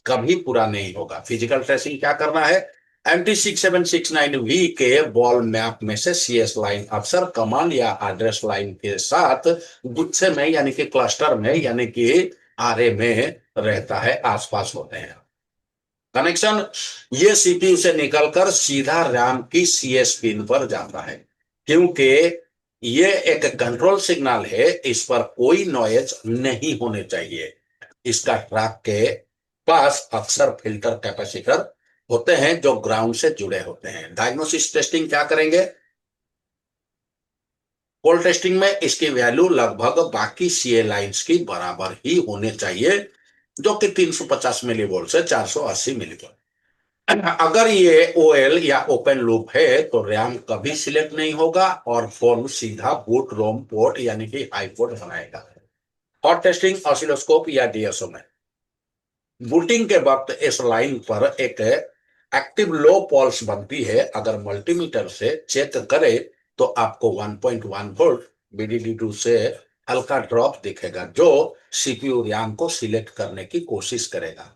कभी पूरा नहीं होगा। फिजिकल ट्रेसिंग क्या करना है? MT6769V के बॉल मैप में से CS लाइन अक्सर कमांड या एड्रेस लाइन के साथ गुच्छे में यानी कि क्लस्टर में यानी कि आरे में रहता है, आसपास होते हैं। कनेक्शन ये CPU से निकलकर सीधा रैम की CS पिन पर जाता है। क्योंकि ये एक कंट्रोल सिग्नल है, इस पर कोई नॉइज नहीं होने चाहिए। इसका ट्रैक के पास अक्सर फिल्टर कैपेसिटर होते हैं जो ग्राउंड से जुड़े होते हैं। डायग्नोसिस टेस्टिंग क्या करेंगे? पोल टेस्टिंग में इसकी वैल्यू लगभग बाकी CA लाइंस की बराबर ही होने चाहिए, जो कि 350 मिलीवोल्ट से 480 मिलीवोल्ट। अगर ये ओएल या ओपन लूप है तो रैम कभी सिलेक्ट नहीं होगा और फोन सीधा बूट रोम पोर्ट यानी कि हाई पोर्ट बनाएगा। हॉट टेस्टिंग ऑसिलोस्कोप या डीएसओ में बूटिंग के वक्त इस लाइन पर एक एक्टिव लो पल्स बनती है। अगर मल्टीमीटर से चेक करें तो आपको 1.1 वोल्ट VDD2 से हल्का ड्रॉप दिखेगा जो सीपीयू रैम को सिलेक्ट करने की कोशिश करेगा।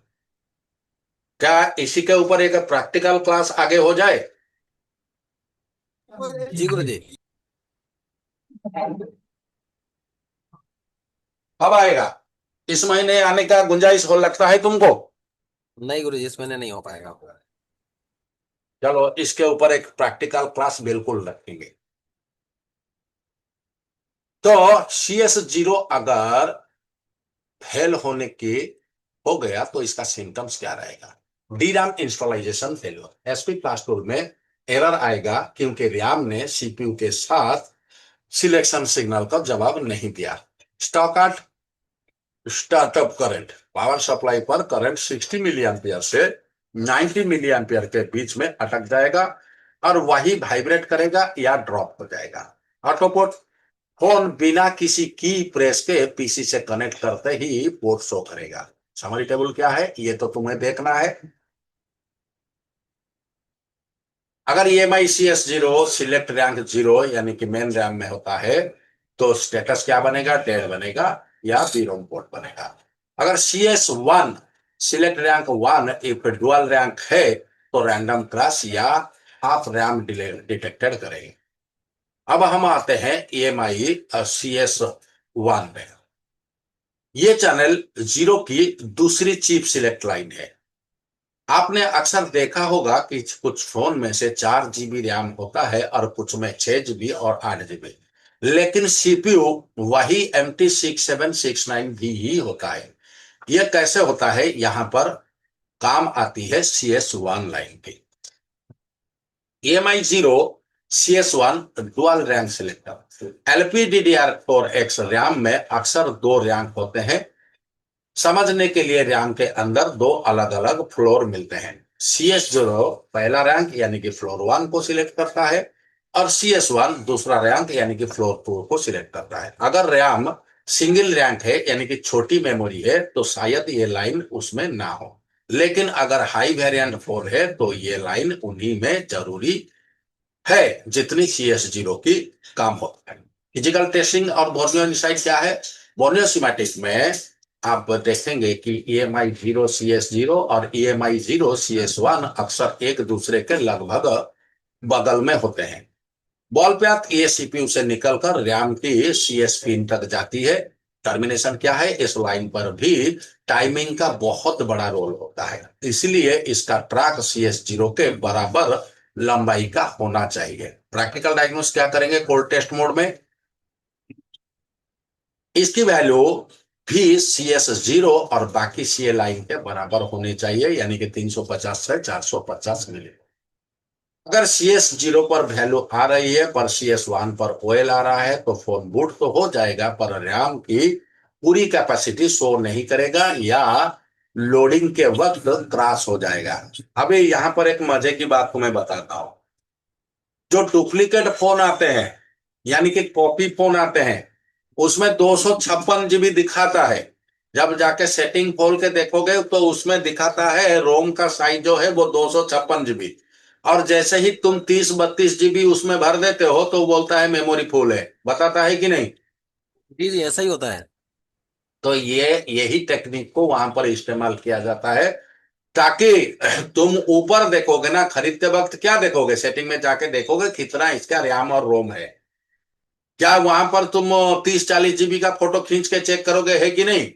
क्या इसी के ऊपर एक प्रैक्टिकल क्लास आगे हो जाए? जी गुरुजी। कब आएगा? इस महीने आने का गुंजाइश हो लगता है तुमको? नहीं गुरुजी, इस महीने नहीं हो पाएगा। चलो इसके ऊपर एक प्रैक्टिकल क्लास बिल्कुल रखेंगे। तो CS0 अगर फेल होने की हो गया तो इसका सिम्टम्स क्या रहेगा? DRAM initialization failure. SP class tool में एरर आएगा क्योंकि रैम ने सीपीयू के साथ सिलेक्शन सिग्नल का जवाब नहीं दिया। स्टार्टअप करंट, पावर सप्लाई पर करंट 60 मिली एम्पियर से 90 मिली एम्पियर के बीच में अटक जाएगा और वही वाइब्रेट करेगा या ड्रॉप हो जाएगा। ऑटोपोर्ट, फोन बिना किसी की प्रेस के पीसी से कनेक्ट करते ही पोर्ट शो करेगा। समरी टेबल क्या है ये तो तुम्हें देखना है। अगर EMI CS0 सिलेक्ट रैंक 0 यानी कि मेन रैम में होता है तो स्टेटस क्या बनेगा? डेड बनेगा या बीरोम पोर्ट बनेगा। अगर CS1 select rank 1 if dual rank है तो रैंडम क्रैश या हाफ रैम डिटेक्टेड करेंगे। अब हम आते हैं EMI CS1 में। ये चैनल 0 की दूसरी चिप सिलेक्ट लाइन है। आपने अक्सर देखा होगा कि कुछ फोन में से 4 GB रैम होता है और कुछ में 6 GB और 8 GB, लेकिन सीपीयू वही MT6769 भी ही होता है। यह कैसे होता है? यहां पर काम आती है CS1 लाइन की। EMI 0 CS1 dual rank selector. LPDDR4X RAM में अक्सर 2 रैंक होते हैं। समझने के लिए रैम के अंदर 2 अलग अलग फ्लोर मिलते हैं। CS0 पहला रैंक यानी कि फ्लोर 1 को सिलेक्ट करता है और CS1 दूसरा रैंक यानी कि फ्लोर 2 को सिलेक्ट करता है। अगर रैम सिंगल रैंक है यानी कि छोटी मेमोरी है तो शायद ये लाइन उसमें ना हो, लेकिन अगर हाई वेरिएंट फोन है तो ये लाइन उन्हीं में जरूरी है जितनी CS0 की काम होता है। फिजिकल टेस्टिंग और बोर्नियो इनसाइट क्या है? बोर्नियो सिमेटिक में आप देखेंगे कि EMI 0 CS0 और EMI 0 CS1 अक्सर एक दूसरे के लगभग बगल में होते हैं। बॉल पैथ ये सीपीयू से निकलकर रैम की CS पिन तक जाती है। टर्मिनेशन क्या है? इस लाइन पर भी टाइमिंग का बहुत बड़ा रोल होता है, इसलिए इसका ट्रैक CS0 के बराबर लंबाई का होना चाहिए। प्रैक्टिकल डायग्नोस क्या करेंगे? कोल्ड टेस्ट मोड में इसकी वैल्यू भी CS0 और बाकी CA लाइन के बराबर होनी चाहिए यानी कि 350 से 450 मिली। अगर CS0 पर वैल्यू आ रही है पर CS1 पर OL आ रहा है तो फोन बूट तो हो जाएगा पर रैम की पूरी कैपेसिटी शो नहीं करेगा या लोडिंग के वक्त क्रैश हो जाएगा। अभी यहां पर एक मजे की बात तुम्हें बताता हूं। जो डुप्लीकेट फोन आते हैं यानी कि कॉपी फोन आते हैं उसमें 256 GB दिखाता है। जब जाके सेटिंग खोल के देखोगे तो उसमें दिखाता है रोम का साइज जो है वो 256 GB, और जैसे ही तुम 30-32 GB उसमें भर देते हो तो बोलता है मेमोरी फुल है। बताता है कि नहीं? जी जी, ऐसा ही होता है। तो ये यही टेक्निक को वहां पर इस्तेमाल किया जाता है ताकि तुम ऊपर देखोगे ना, खरीदते वक्त क्या देखोगे? सेटिंग में जाके देखोगे कितना इसका रैम और रोम है। क्या वहां पर तुम 30-40 GB का फोटो खींच के चेक करोगे? है कि नहीं?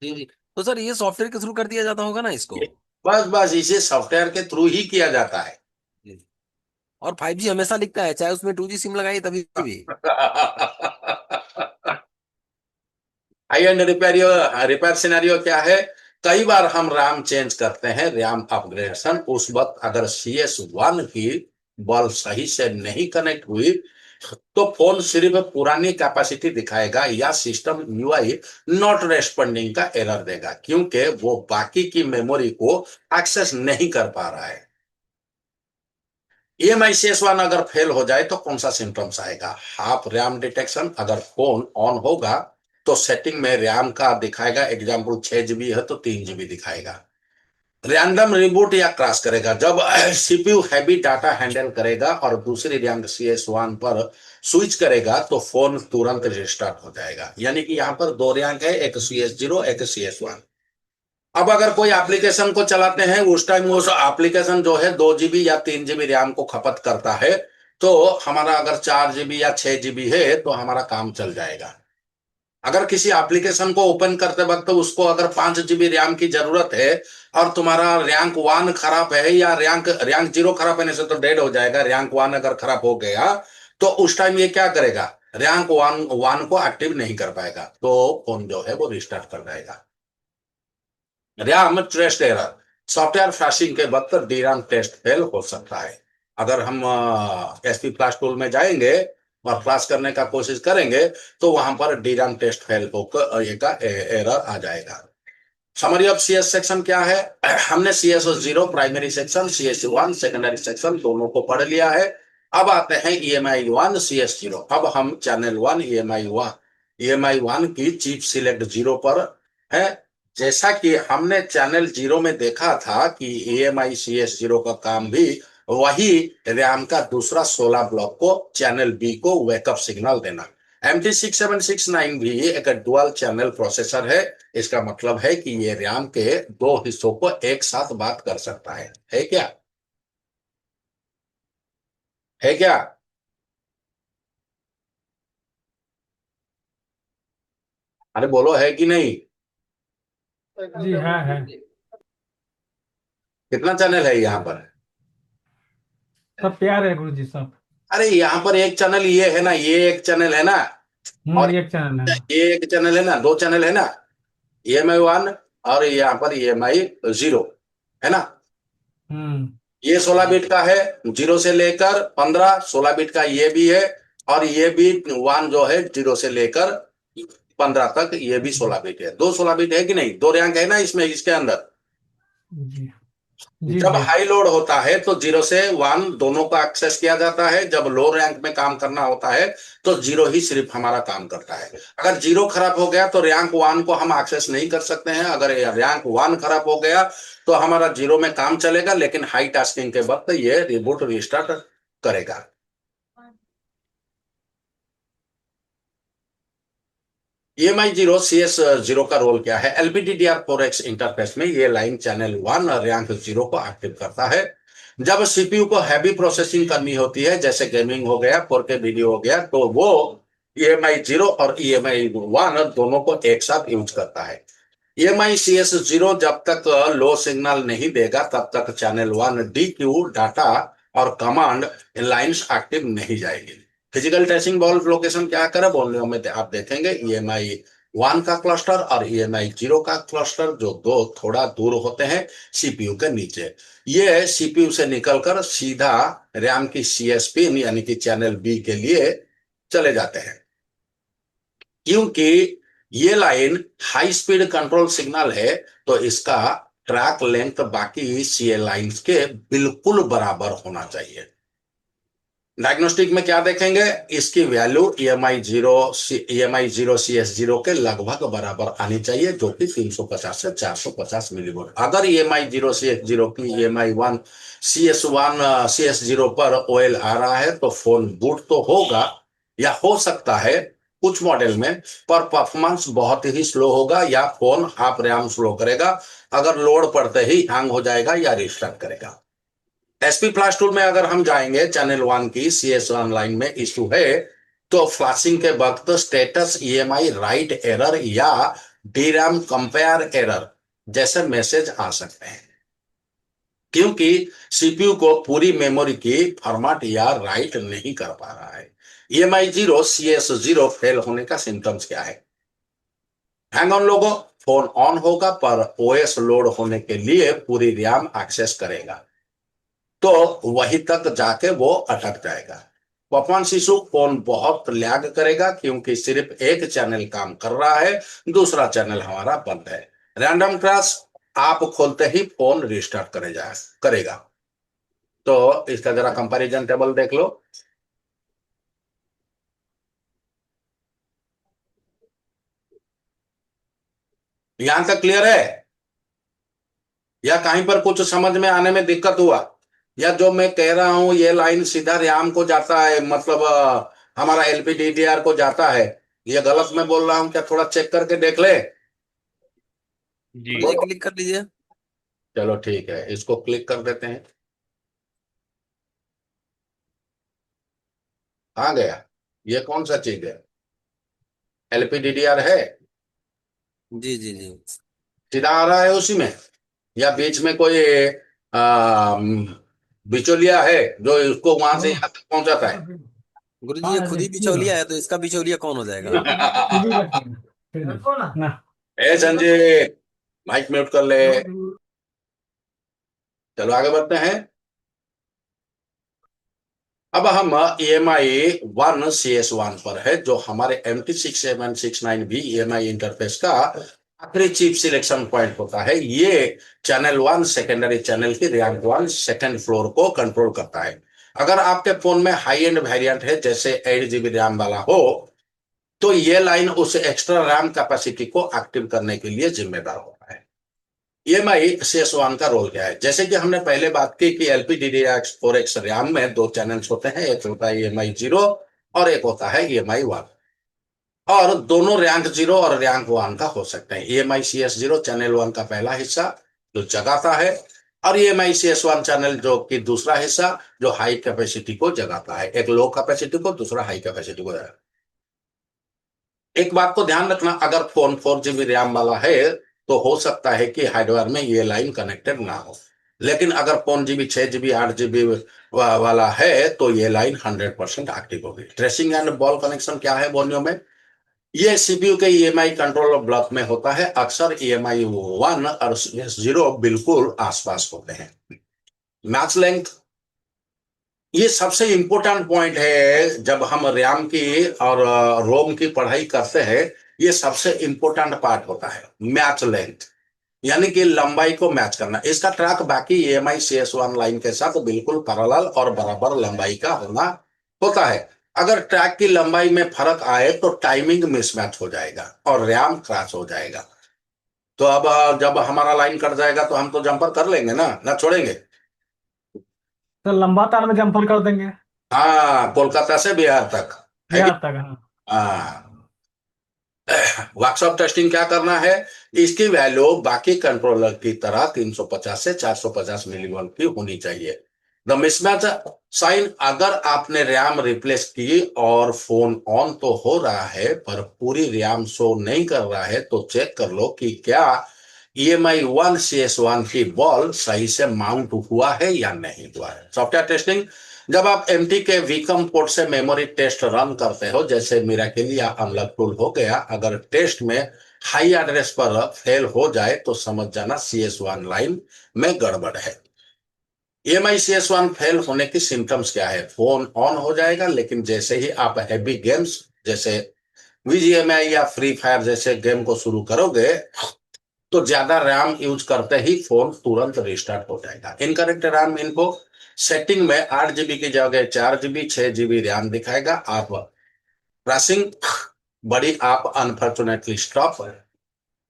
जी जी। तो सर ये सॉफ्टवेयर के थ्रू कर दिया जाता होगा ना इसको? बस बस इसे सॉफ्टवेयर के थ्रू ही किया जाता है। जी। और 5G हमेशा लिखता है, चाहे उसमें 2G सिम लगाई तभी भी। हाई एंड रिपेयर सिनेरियो क्या है? कई बार हम रैम चेंज करते हैं, रैम अपग्रेडेशन, उस वक्त अगर CS1 की बल्ब सही से नहीं कनेक्ट हुई तो फोन सिर्फ पुरानी कैपेसिटी दिखाएगा या सिस्टम यूआई नॉट रेस्पॉन्डिंग का एरर देगा, क्योंकि वो बाकी की मेमोरी को एक्सेस नहीं कर पा रहा है। EMI CS1 अगर फेल हो जाए तो कौन सा सिम्टम्स आएगा? Half RAM detection. अगर फोन ऑन होगा तो सेटिंग में रैम का दिखाएगा, एग्जाम्पल 6 GB है तो 3 GB दिखाएगा। रैंडम रिबूट या क्रैश करेगा। जब CPU हैवी डाटा हैंडल करेगा और दूसरी रैंक CS1 पर स्विच करेगा तो फोन तुरंत रिस्टार्ट हो जाएगा। यानी कि यहाँ पर दो रैंक है, एक CS0 एक CS1। अब अगर कोई एप्लीकेशन को चलाते हैं उस टाइम उस एप्लीकेशन जो है 2 GB या 3 GB रैम को खपत करता है, तो हमारा अगर 4 GB या 6 GB है तो हमारा काम चल जाएगा। अगर किसी एप्लीकेशन को ओपन करते वक्त उसको अगर 5 GB रैम की जरूरत है और तुम्हारा रैंक 1 खराब है या रैंक रैंक 0 खराब होने से तो डेड हो जाएगा, रैंक 1 अगर खराब हो गया तो उस टाइम ये क्या करेगा? रैंक 1 को एक्टिव नहीं कर पाएगा, तो फोन जो है वो रिस्टार्ट कर जाएगा। RAM test error. Software flashing के वक्त DRAM टेस्ट फेल हो सकता है। अगर हम SP फ्लैश टूल में जाएंगे और फ्लैश करने का कोशिश करेंगे तो वहां पर DRAM टेस्ट फेल होकर एरर आ जाएगा। समरी ऑफ CS सेक्शन क्या है? हमने CS0 primary section, CS1 secondary section दोनों को पढ़ लिया है। अब आते हैं EMI1 CS0। अब हम चैनल 1 EMI1 की चिप सिलेक्ट 0 पर है। जैसा कि हमने चैनल 0 में देखा था कि EMI CS0 का काम भी वही रैम का दूसरा 16 ब्लॉक को चैनल B को वेकअप सिग्नल देना। MT6769 भी एक डुअल चैनल प्रोसेसर है। इसका मतलब है कि ये रैम के दो हिस्सों को एक साथ बात कर सकता है क्या? है क्या? अरे बोलो, है कि नहीं? जी है। कितना चैनल है यहाँ पर? सब प्यार है गुरु जी सब। अरे यहाँ पर एक चैनल ये है ना, ये एक चैनल है ना, और एक चैनल है। ये एक चैनल है ना, दो चैनल है ना, EMI1 और यहाँ पर EMI0 है ना। हम्म ये 16 बिट का है, 0 से लेकर 15। 16 बिट का ये भी है, और ये भी 1 जो है 0 से लेकर 15 तक, ये भी 16 बिट है। दो 16 बिट है कि नहीं? दो रैंक है ना इसमें, इसके अंदर। जी जी जब जी हाई लोड होता है तो 0 से 1 दोनों का एक्सेस किया जाता है। जब लो रैंक में काम करना होता है तो 0 ही सिर्फ हमारा काम करता है। अगर 0 खराब हो गया तो रैंक 1 को हम एक्सेस नहीं कर सकते हैं। अगर रैंक 1 खराब हो गया तो हमारा 0 में काम चलेगा, लेकिन हाई टास्किंग के वक्त ये रिबूट रिस्टार्ट करेगा। EMI0 CS0 का रोल क्या है? LPDDR4X इंटरफेस में ये लाइन चैनल 1 रैंक 0 को एक्टिव करता है। जब CPU को हैवी प्रोसेसिंग करनी होती है, जैसे गेमिंग हो गया, 4K वीडियो हो गया, तो वो EMI0 और EMI1 दोनों को एक साथ यूज करता है। EMI CS0 जब तक लो सिग्नल नहीं देगा तब तक चैनल 1 DQ डाटा और कमांड लाइंस एक्टिव नहीं जाएगी। फिजिकल ट्रेसिंग वॉल्व लोकेशन क्या करे बोलने में आप देखेंगे EMI1 का क्लस्टर और EMI0 का क्लस्टर, जो दो थोड़ा दूर होते हैं CPU के नीचे। ये CPU से निकलकर सीधा रैम की CS पिन यानी कि चैनल B के लिए चले जाते हैं। क्योंकि ये line high speed control signal है तो इसका ट्रैक लेंथ बाकी CL लाइंस के बिल्कुल बराबर होना चाहिए। डायग्नोस्टिक में क्या देखेंगे? इसकी वैल्यू EMI0 CS0 के लगभग बराबर आनी चाहिए, जो कि 350 से 450 मिलीवोल्ट। अगर EMI0 CS0 की EMI1 CS0 पर OL आ रहा है तो फोन बूट तो होगा या हो सकता है कुछ मॉडल में, पर परफॉर्मेंस बहुत ही स्लो होगा या फोन हाफ रैम स्लो करेगा। अगर लोड पड़ते ही हैंग हो जाएगा या रिस्टार्ट करेगा। SP फ्लैश टूल में अगर हम जाएंगे, चैनल 1 की CS1 लाइन में इशू है तो फ्लैशिंग के वक्त स्टेटस EMI राइट एरर या DRAM कंपेयर एरर जैसे मैसेज आ सकते हैं, क्योंकि CPU को पूरी मेमोरी की फॉर्मेट या राइट नहीं कर पा रहा है। EMI0 CS0 फेल होने का सिम्टम्स क्या है? Hang on logo, phone on होगा पर OS लोड होने के लिए पूरी रैम एक्सेस करेगा तो वहीं तक जाके वो अटक जाएगा। परफॉर्मेंस इशू, फोन बहुत लैग करेगा क्योंकि सिर्फ एक चैनल काम कर रहा है, दूसरा चैनल हमारा बंद है। रैंडम क्रैश, आप खोलते ही फोन रिस्टार्ट करेगा। तो इसका जरा कंपैरिजन टेबल देख लो। यहां तक क्लियर है या कहीं पर कुछ समझ में आने में दिक्कत हुआ? या जो मैं कह रहा हूं ये लाइन सीधा रैम को जाता है, मतलब हमारा एलपीडीडीआर को जाता है, ये गलत मैं बोल रहा हूं क्या? थोड़ा चेक करके देख ले। जी लीजिए, क्लिक कर लीजिए। चलो ठीक है, इसको क्लिक कर देते हैं। आ गया। ये कौन सा चीज है? एलपीडीडीआर है, जी जी जी। सीधा आ रहा है उसी में, या बीच में कोई आ, बिचौलिया है जो इसको वहां से यहाँ तक पहुंचाता है? गुरु जी, ये खुद ही बिचौलिया है तो इसका बिचौलिया कौन हो जाएगा? ना ए संजय, माइक म्यूट कर ले। चलो आगे बढ़ते हैं। अब हम EMI 1CS1 पर है, जो हमारे MT6769 भी EMI इंटरफेस का आखिरी चिप सिलेक्शन पॉइंट होता है। ये चैनल 1 सेकेंडरी चैनल की रैंक 1 सेकेंड फ्लोर को कंट्रोल करता है। अगर आपके फोन में हाई एंड वेरिएंट है, जैसे 8 GB रैम वाला हो, तो ये लाइन उस एक्स्ट्रा रैम कैपेसिटी को एक्टिव करने के लिए जिम्मेदार होता है। EMI CS1 का रोल क्या है? जैसे कि हमने पहले बात की कि LPDDR4X रैम में दो चैनल्स होते हैं, एक होता है EMI 0 और एक होता है EMI 1, और दोनों रैंक 0 और रैंक 1 का हो सकते हैं। EMI CS0 चैनल 1 का पहला हिस्सा जो जगाता है, और EMI CS1 चैनल जो कि दूसरा हिस्सा जो हाई कैपेसिटी को जगाता है, एक लो कैपेसिटी को, दूसरा हाई कैपेसिटी को जगाता है। एक बात को ध्यान रखना, अगर फोन 4 GB रैम वाला है तो हो सकता है कि हार्डवेयर में ये लाइन कनेक्टेड ना हो, लेकिन अगर फोन 6 GB 8 GB वाला है तो ये लाइन 100% एक्टिव होगी। ट्रेसिंग एंड बॉल कनेक्शन क्या है बोनियो में? ये सीपीयू के EMI कंट्रोलर ब्लॉक में होता है। अक्सर EMI 1 और CS0 बिल्कुल आसपास होते हैं। मैच लेंथ, ये सबसे इंपॉर्टेंट पॉइंट है जब हम रैम की और रोम की पढ़ाई करते हैं। ये सबसे इंपॉर्टेंट पार्ट होता है मैच लेंथ, यानी कि लंबाई को मैच करना। इसका ट्रैक बाकी EMI CS1 लाइन के साथ बिल्कुल पैरेलल और बराबर लंबाई का होता है। अगर ट्रैक की लंबाई में फर्क आए तो टाइमिंग मिसमैच हो जाएगा और रैम क्रैश हो जाएगा। तो अब जब हमारा लाइन कट जाएगा तो हम तो जंपर कर लेंगे ना छोड़ेंगे। तो लंबा तार में जंपर कर देंगे, हाँ, कोलकाता से बिहार तक है कि? बिहार तक। हाँ हाँ। वर्कशॉप टेस्टिंग क्या करना है? इसकी वैल्यू बाकी कंट्रोलर की तरह 350 से 450 मिलीवोल्ट की होनी चाहिए। द मिसमैच साइन, अगर आपने रैम रिप्लेस की और फोन ऑन तो हो रहा है पर पूरी रैम शो नहीं कर रहा है, तो चेक कर लो कि क्या EMI 1CS1 की बॉल सही से माउंट हुआ है या नहीं हुआ है। सॉफ्टवेयर टेस्टिंग, जब आप MT के वीकम पोर्ट से मेमोरी टेस्ट रन करते हो, जैसे मिराकिल या अनलॉक टूल हो गया, अगर टेस्ट में हाई एड्रेस पर फेल हो जाए तो समझ जाना CS1 लाइन में गड़बड़ है। EMI CS1 फेल होने की सिम्टम्स क्या है? फोन ऑन हो जाएगा, लेकिन जैसे ही आप हैवी गेम्स जैसे VGMI या फ्री फायर जैसे गेम को शुरू करोगे तो ज्यादा रैम यूज करते ही फोन तुरंत रिस्टार्ट हो जाएगा। इनकरेक्ट रैम इन्फो, सेटिंग में 8 GB की जगह 4 GB 6 GB रैम दिखाएगा। आप क्रैशिंग बड़ी आप अनफॉर्चुनेटली स्टॉप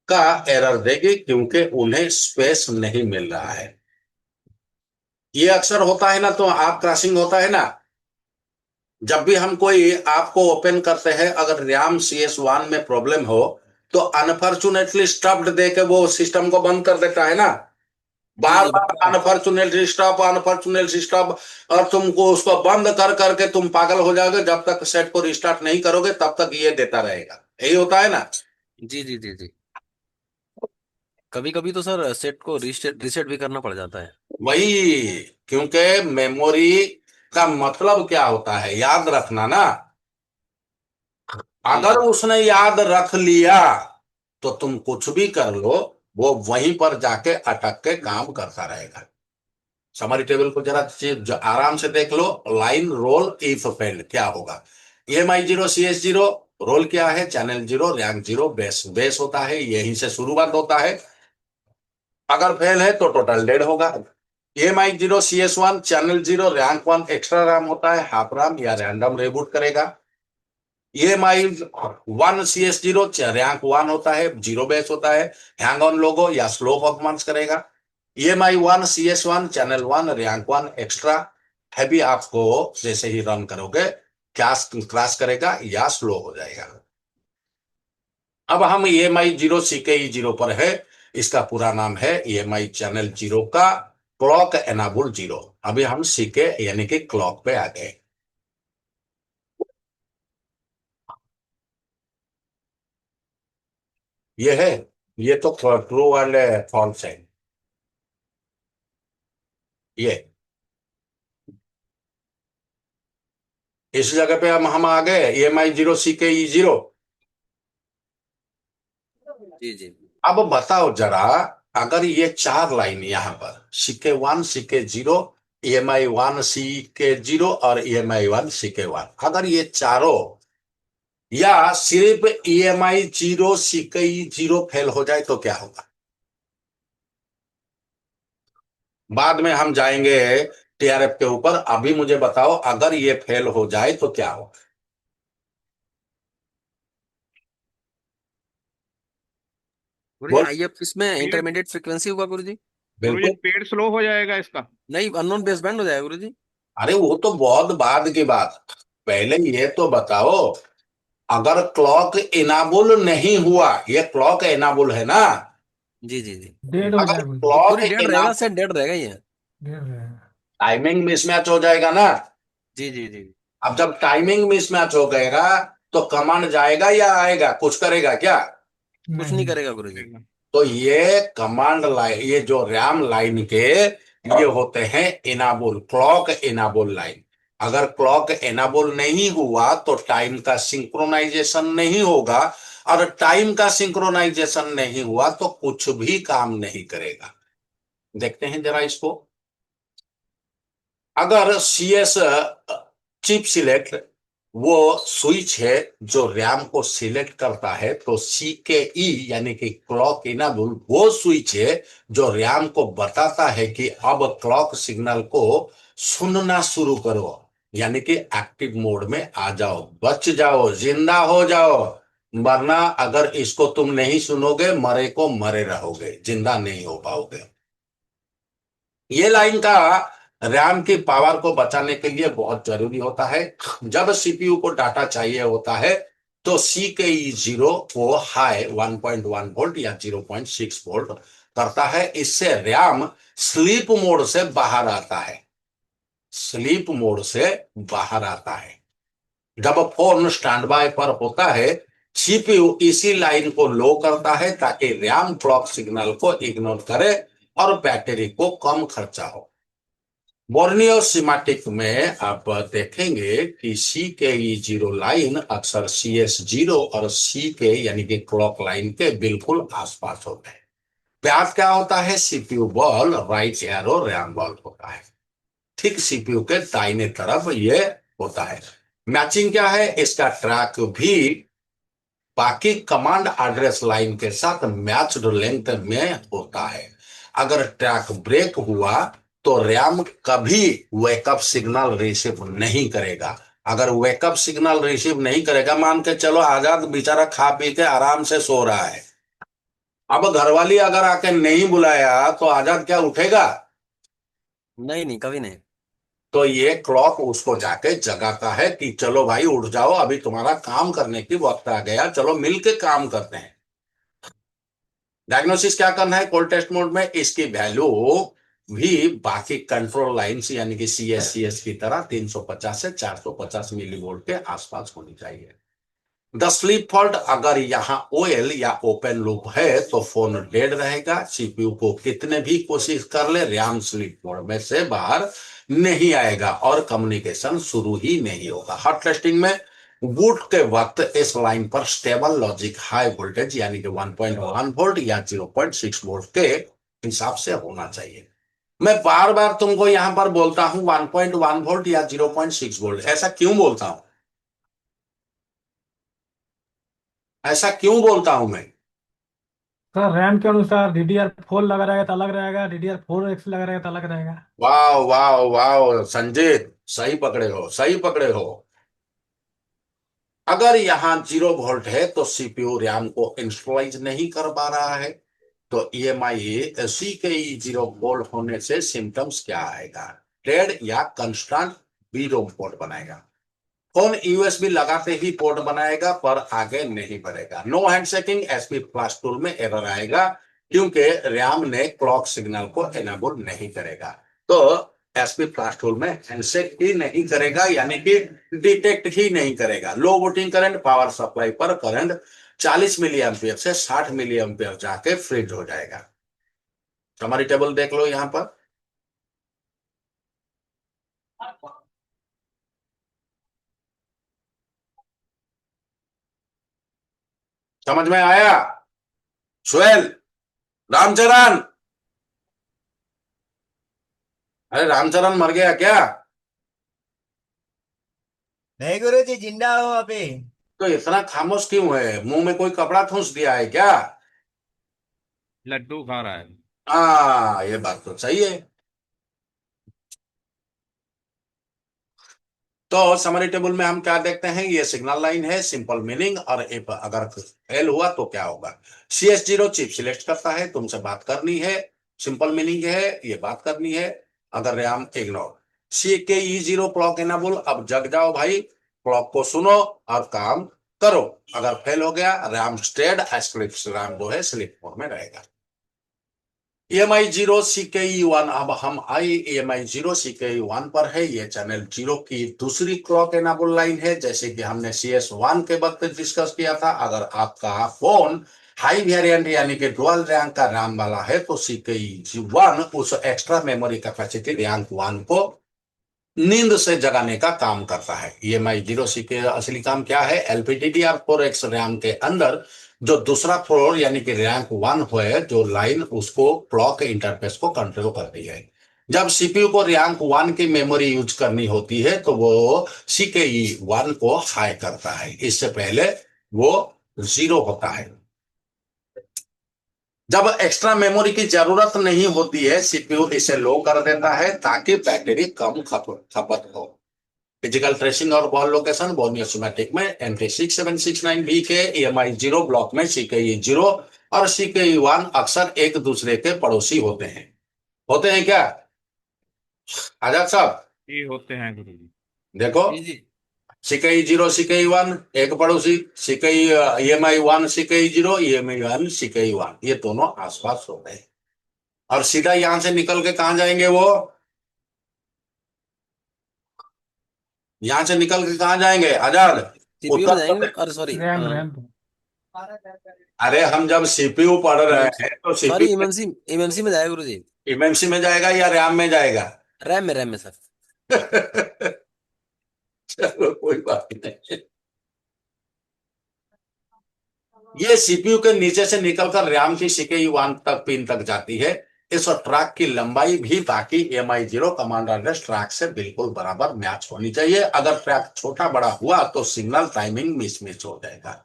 का एरर देगी क्योंकि उन्हें स्पेस नहीं मिल रहा है। ये अक्सर होता है ना, तो आप क्रैशिंग होता है ना, जब भी हम कोई आपको ओपन करते हैं, अगर रैम CS1 में प्रॉब्लम हो तो अनफॉर्चुनेटली स्टॉप्ड दे के वो सिस्टम को बंद कर देता है ना, बार बार अनफॉर्चुनेटली स्टॉप, और तुमको उसको बंद कर करके तुम पागल हो जाओगे। जब तक सेट को रिस्टार्ट नहीं करोगे तब तक ये देता रहेगा। यही होता है ना? जी जी जी जी। कभी कभी तो सर सेट को रीसेट रीसेट भी करना पड़ जाता है। वही, क्योंकि मेमोरी का मतलब क्या होता है याद रखना ना। अगर उसने याद रख लिया तो तुम कुछ भी कर लो, वो वहीं पर जाके अटक के काम करता रहेगा। समरी टेबल को जरा आराम से देख लो। लाइन रोल इफ फेल्ड क्या होगा। EMI 0 CS 0 रोल क्या है, चैनल 0 रैंक 0 बेस बेस होता है, यहीं से शुरुआत होता है। अगर फेल है तो टोटल डेड होगा। EMI 0 CS 1 channel 0 rank 1 extra RAM होता है, हाफ रैम या रैंडम रिबूट करेगा। EMI 1 CS 0 रैंक 1 होता है, 0 बेस होता है, हैंग ऑन लोगो या स्लो परफॉर्मेंस करेगा। EMI 1 CS 1 channel 1 rank 1 extra heavy आपको जैसे ही रन करोगे क्रैश करेगा या स्लो हो जाएगा। अब हम EMI 0 CKE 0 पर है। इसका पूरा नाम है EMI चैनल 0 का क्लॉक एनाबल 0। अभी हम CK यानी कि क्लॉक पे आ गए। ये है, ये तो ट्रू एंड फॉल्स है। ये इस जगह पे हम आ गए EMI 0 CKE 0। जी जी। अब बताओ जरा, अगर ये 4 लाइन यहां पर CK1 CK 0 EMI 1 CK 0 और EMI 1 CK 1, अगर ये चारों या सिर्फ EMI 0 CKE 0 फेल हो जाए तो क्या होगा। बाद में हम जाएंगे TRF के ऊपर, अभी मुझे बताओ अगर ये फेल हो जाए तो क्या होगा। गुरुजी बोल। IF इसमें पेड़ इंटरमीडिएट फ्रीक्वेंसी होगा गुरुजी? गुरुजी बिल्कुल। पेड़ स्लो हो जाएगा इसका। नहीं, अननोन बेस बैंड हो जाएगा गुरुजी? अरे वो तो बहुत बाद की बात, पहले ये तो बताओ, अगर क्लॉक इनाबुल नहीं हुआ, ये क्लॉक इनाबुल है ना, जी जी जी। डेढ़ हो अगर जाएगा तो गुरुजी। क्लॉक पूरी डेढ़ रहेगा, सेट डेढ़ रहेगा ये? डेढ़ रहेगा। टाइमिंग मिसमैच हो जाएगा ना। जी जी जी। अब जब टाइमिंग मिसमैच हो गएगा तो कमांड जाएगा या आएगा, कुछ करेगा क्या। कुछ नहीं नहीं। करेगा गुरुजी। तो ये कमांड लाइन, ये जो रैम लाइन के ये होते हैं इनाबुल, क्लॉक इनाबुल लाइन। अगर क्लॉक इनाबुल नहीं हुआ तो टाइम का सिंक्रोनाइजेशन नहीं होगा, और टाइम का सिंक्रोनाइजेशन नहीं हुआ तो कुछ भी काम नहीं करेगा। देखते हैं जरा इसको। अगर CS चिप सिलेक्ट वो स्विच है जो रैम को सिलेक्ट करता है, तो CKE यानी कि क्लॉक इनेबल वो स्विच है जो रैम को बताता है कि अब क्लॉक सिग्नल को सुनना शुरू करो, यानी कि एक्टिव मोड में आ जाओ, बच जाओ, जिंदा हो जाओ। वरना अगर इसको तुम नहीं सुनोगे, मरे को मरे रहोगे, जिंदा नहीं हो पाओगे। ये लाइन का रैम की पावर को बचाने के लिए बहुत जरूरी होता है। जब CPU को डाटा चाहिए होता है तो CKE 0 को हाई 1.1 वोल्ट या 0.6 वोल्ट करता है। इससे रैम स्लीप मोड से बाहर आता है, स्लीप मोड से बाहर आता है। जब फोन स्टैंड बाय पर होता है, CPU इसी लाइन को लो करता है ताकि रैम क्लॉक सिग्नल को इग्नोर करे और बैटरी को कम खर्चा हो। बोर्नियो सिमेटिक में आप देखेंगे कि CKE 0 लाइन अक्सर CS 0 और CK यानी कि क्लॉक लाइन के बिल्कुल आसपास होते हैं। प्यास क्या होता है, CPU ball right arrow RAM ball होता है, ठीक CPU के दाहिने तरफ ये होता है। मैचिंग क्या है, इसका ट्रैक भी बाकी कमांड एड्रेस लाइन के साथ मैच्ड लेंथ में होता है। अगर ट्रैक ब्रेक हुआ तो रैम कभी वेकअप सिग्नल रिसीव नहीं करेगा। अगर वेकअप सिग्नल रिसीव नहीं करेगा, मान के चलो आजाद बेचारा खा पी के आराम से सो रहा है, अब घरवाली अगर आके नहीं बुलाया तो आजाद क्या उठेगा। नहीं नहीं, कभी नहीं। तो ये क्लॉक उसको जाके जगाता है कि चलो भाई उठ जाओ, अभी तुम्हारा काम करने की वक्त आ गया, चलो मिलके काम करते हैं। डायग्नोसिस क्या करना है कोल्ड टेस्ट मोड में, इसकी वैल्यू भी बाकी कंट्रोल लाइंस यानी कि CS की तरह 350 से 450 मिलीवोल्ट के आसपास होनी चाहिए। द स्लीप फॉल्ट, अगर यहाँ OL या ओपन लूप है तो फोन डेड रहेगा। CPU को कितने भी कोशिश कर ले, रैम स्लीप मोड में से बाहर नहीं आएगा और कम्युनिकेशन शुरू ही नहीं होगा। हॉट टेस्टिंग में बूट के वक्त इस लाइन पर स्टेबल लॉजिक हाई वोल्टेज यानी कि 1.1 वोल्ट या 0.6 वोल्ट के हिसाब से होना चाहिए। मैं बार बार तुमको यहां पर बोलता हूं 1.1 वोल्ट या 0.6 वोल्ट, ऐसा क्यों बोलता हूं? ऐसा क्यों बोलता हूं मैं? सर रैम के अनुसार DDR4 लगा रहेगा तो अलग रहेगा, DDR4X लगा रहेगा तो अलग रहेगा। वाह वाह वाह संजीत, सही पकड़े हो, सही पकड़े हो। अगर यहां 0 वोल्ट है तो सीपीयू रैम को इंस्टॉलाइज नहीं कर पा रहा है, तो EMI सी के 0 वोल्ट होने से सिम्टम्स क्या आएगा? डेड या कंस्टेंट जीरो पोर्ट बनाएगा। फोन यूएसबी लगाते ही पोर्ट बनाएगा पर आगे नहीं बढ़ेगा। No handshaking SP flash tool में एरर आएगा क्योंकि रैम ने क्लॉक सिग्नल को एनेबल नहीं करेगा। तो एसपी फ्लैश टूल में हैंडशेक ही नहीं करेगा, यानी कि डिटेक्ट ही नहीं करेगा। Low voltage current power supply पर करंट 40 मिली एम्पियर से 60 मिली एम्पियर जाके फ्रीज हो जाएगा। हमारी टेबल देख लो यहां पर। समझ में आया? सुहेल, रामचरण, अरे रामचरण मर गया क्या? नहीं गुरु जी, जिंदा हो अभी। तो इतना खामोश क्यों है? मुंह में कोई कपड़ा ठूंस दिया है क्या? लड्डू खा रहा है। हाँ, ये बात तो सही है। तो समरी टेबल में हम क्या देखते हैं? ये सिग्नल लाइन है, सिंपल मीनिंग, और अगर फेल हुआ तो क्या होगा? CS0 चिप सिलेक्ट करता है, तुमसे बात करनी है, सिंपल मीनिंग है, ये बात करनी है। अगर RAM ignore, CKE0 clock enable, अब जग जाओ भाई, क्लॉक को सुनो और काम करो। अगर फेल हो गया, रैम स्टेड एस्क्रिप्ट रैम जो है स्लीप मोड में रहेगा। EMI0 CKE1, अब हम आई EMI0 CKE1 पर है। ये चैनल 0 की दूसरी क्लॉक एनाबल लाइन है, जैसे कि हमने CS1 के वक्त डिस्कस किया था। अगर आपका फोन हाई वेरिएंट यानी कि डुअल रैंक का रैम वाला है तो CKE1 उस एक्स्ट्रा मेमोरी कैपेसिटी रैंक 1 को नींद से जगाने का काम करता है। EMI0 के असली काम क्या है? LPDDR4X रैम के अंदर जो दूसरा फ्लोर यानी कि रैंक 1 है जो लाइन, उसको क्लॉक इंटरफेस को कंट्रोल करती है। जब सीपीयू को रैंक 1 की मेमोरी यूज करनी होती है तो वो CKE1 को हाई करता है, इससे पहले वो 0 होता है। जब एक्स्ट्रा मेमोरी की जरूरत नहीं होती है, सीपीयू इसे लो कर देता है ताकि बैटरी कम खपत हो। फिजिकल ट्रेसिंग और बॉल लोकेशन बोनियोसिमेटिक में MT6769B के EMI0 ब्लॉक में CKE0 और CKE1 अक्सर एक दूसरे के पड़ोसी होते हैं क्या आजाद साहब? ये होते हैं गुरु जी। देखो, जी जी। CKE0 CKE1 एक पड़ोसी, CKE EMI1 CKE0 EMI1 CKE1, ये दोनों आसपास होते हैं। और सीधा यहां से निकल के कहां जाएंगे? वो यहां से निकल के कहां जाएंगे आजाद? सीपीयू में उत्तर जाएंगे, प्रदेश। अरे सॉरी, रैम रैम अरे हम जब सीपीयू पढ़ रहे हैं तो सॉरी, सीपीयू एमएमसी में जाएगा गुरु जी। एमएमसी में जाएगा या रैम में जाएगा? रैम में सर। चलो कोई बात नहीं। ये सीपीयू के नीचे से निकलकर रैम की CKE1 तक पिन तक जाती है। इस ट्रैक की लंबाई भी बाकी EMI0 कमांड एड्रेस ट्रैक से बिल्कुल बराबर मैच होनी चाहिए। अगर ट्रैक छोटा बड़ा हुआ तो सिग्नल टाइमिंग मिस हो जाएगा।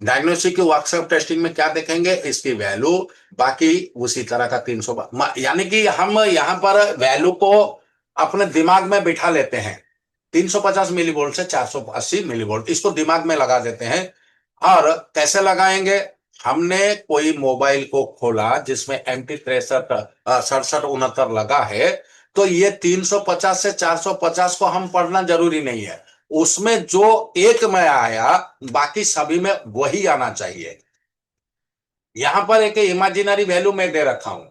डायग्नोस्टिक की वर्कशॉप टेस्टिंग में क्या देखेंगे? इसकी वैल्यू बाकी उसी तरह का 300, यानी कि हम यहाँ पर वैल्यू को अपने दिमाग में बिठा लेते हैं। 350 मिलीवोल्ट से 480 मिलीवोल्ट इसको दिमाग में लगा देते हैं। और कैसे लगाएंगे? हमने कोई मोबाइल को खोला जिसमें MT63 6769 लगा है, तो ये 350 से 450 को हम पढ़ना जरूरी नहीं है। उसमें जो एक में आया बाकी सभी में वही आना चाहिए। यहां पर एक इमेजिनरी वैल्यू में दे रखा हूं,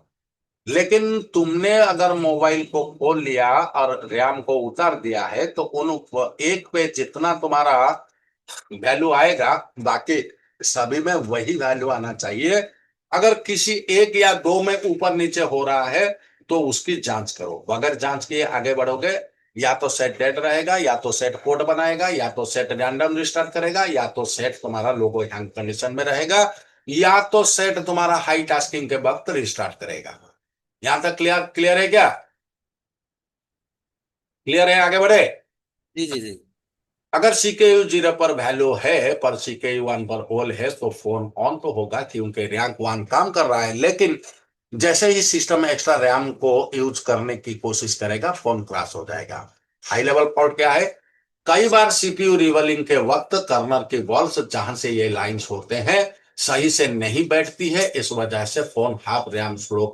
लेकिन तुमने अगर मोबाइल को खोल लिया और रैम को उतार दिया है तो उन एक पे जितना तुम्हारा वैल्यू आएगा बाकी सभी में वही वैल्यू आना चाहिए। अगर किसी एक या दो में ऊपर नीचे हो रहा है तो उसकी जांच करो। बगैर जांच किए आगे बढ़ोगे, या तो सेट डेड रहेगा, या तो सेट कोड बनाएगा, या तो सेट रैंडम रिस्टार्ट करेगा, या तो सेट तुम्हारा लोगो हैंग कंडीशन में रहेगा, या तो सेट तुम्हारा हाई टास्किंग के वक्त रिस्टार्ट करेगा। यहां तक क्लियर क्लियर है क्या? क्लियर है, आगे बढ़े। जी जी जी। अगर सीकेयू 0 पर वैल्यू है पर सीकेयू 1 पर होल है तो फोन ऑन तो होगा क्योंकि रैंक 1 काम कर रहा है, लेकिन जैसे ही सिस्टम एक्स्ट्रा रैम को यूज करने की कोशिश करेगा फोन क्रैश हो जाएगा। हाई लेवल फॉल्ट क्या है? कई बार सीपीयू रिवलिंग के वक्त कर्नल की वॉल्स जहां से ये लाइंस होते हैं सही से नहीं बैठती है, इस वजह से फोन हाफ रैम शो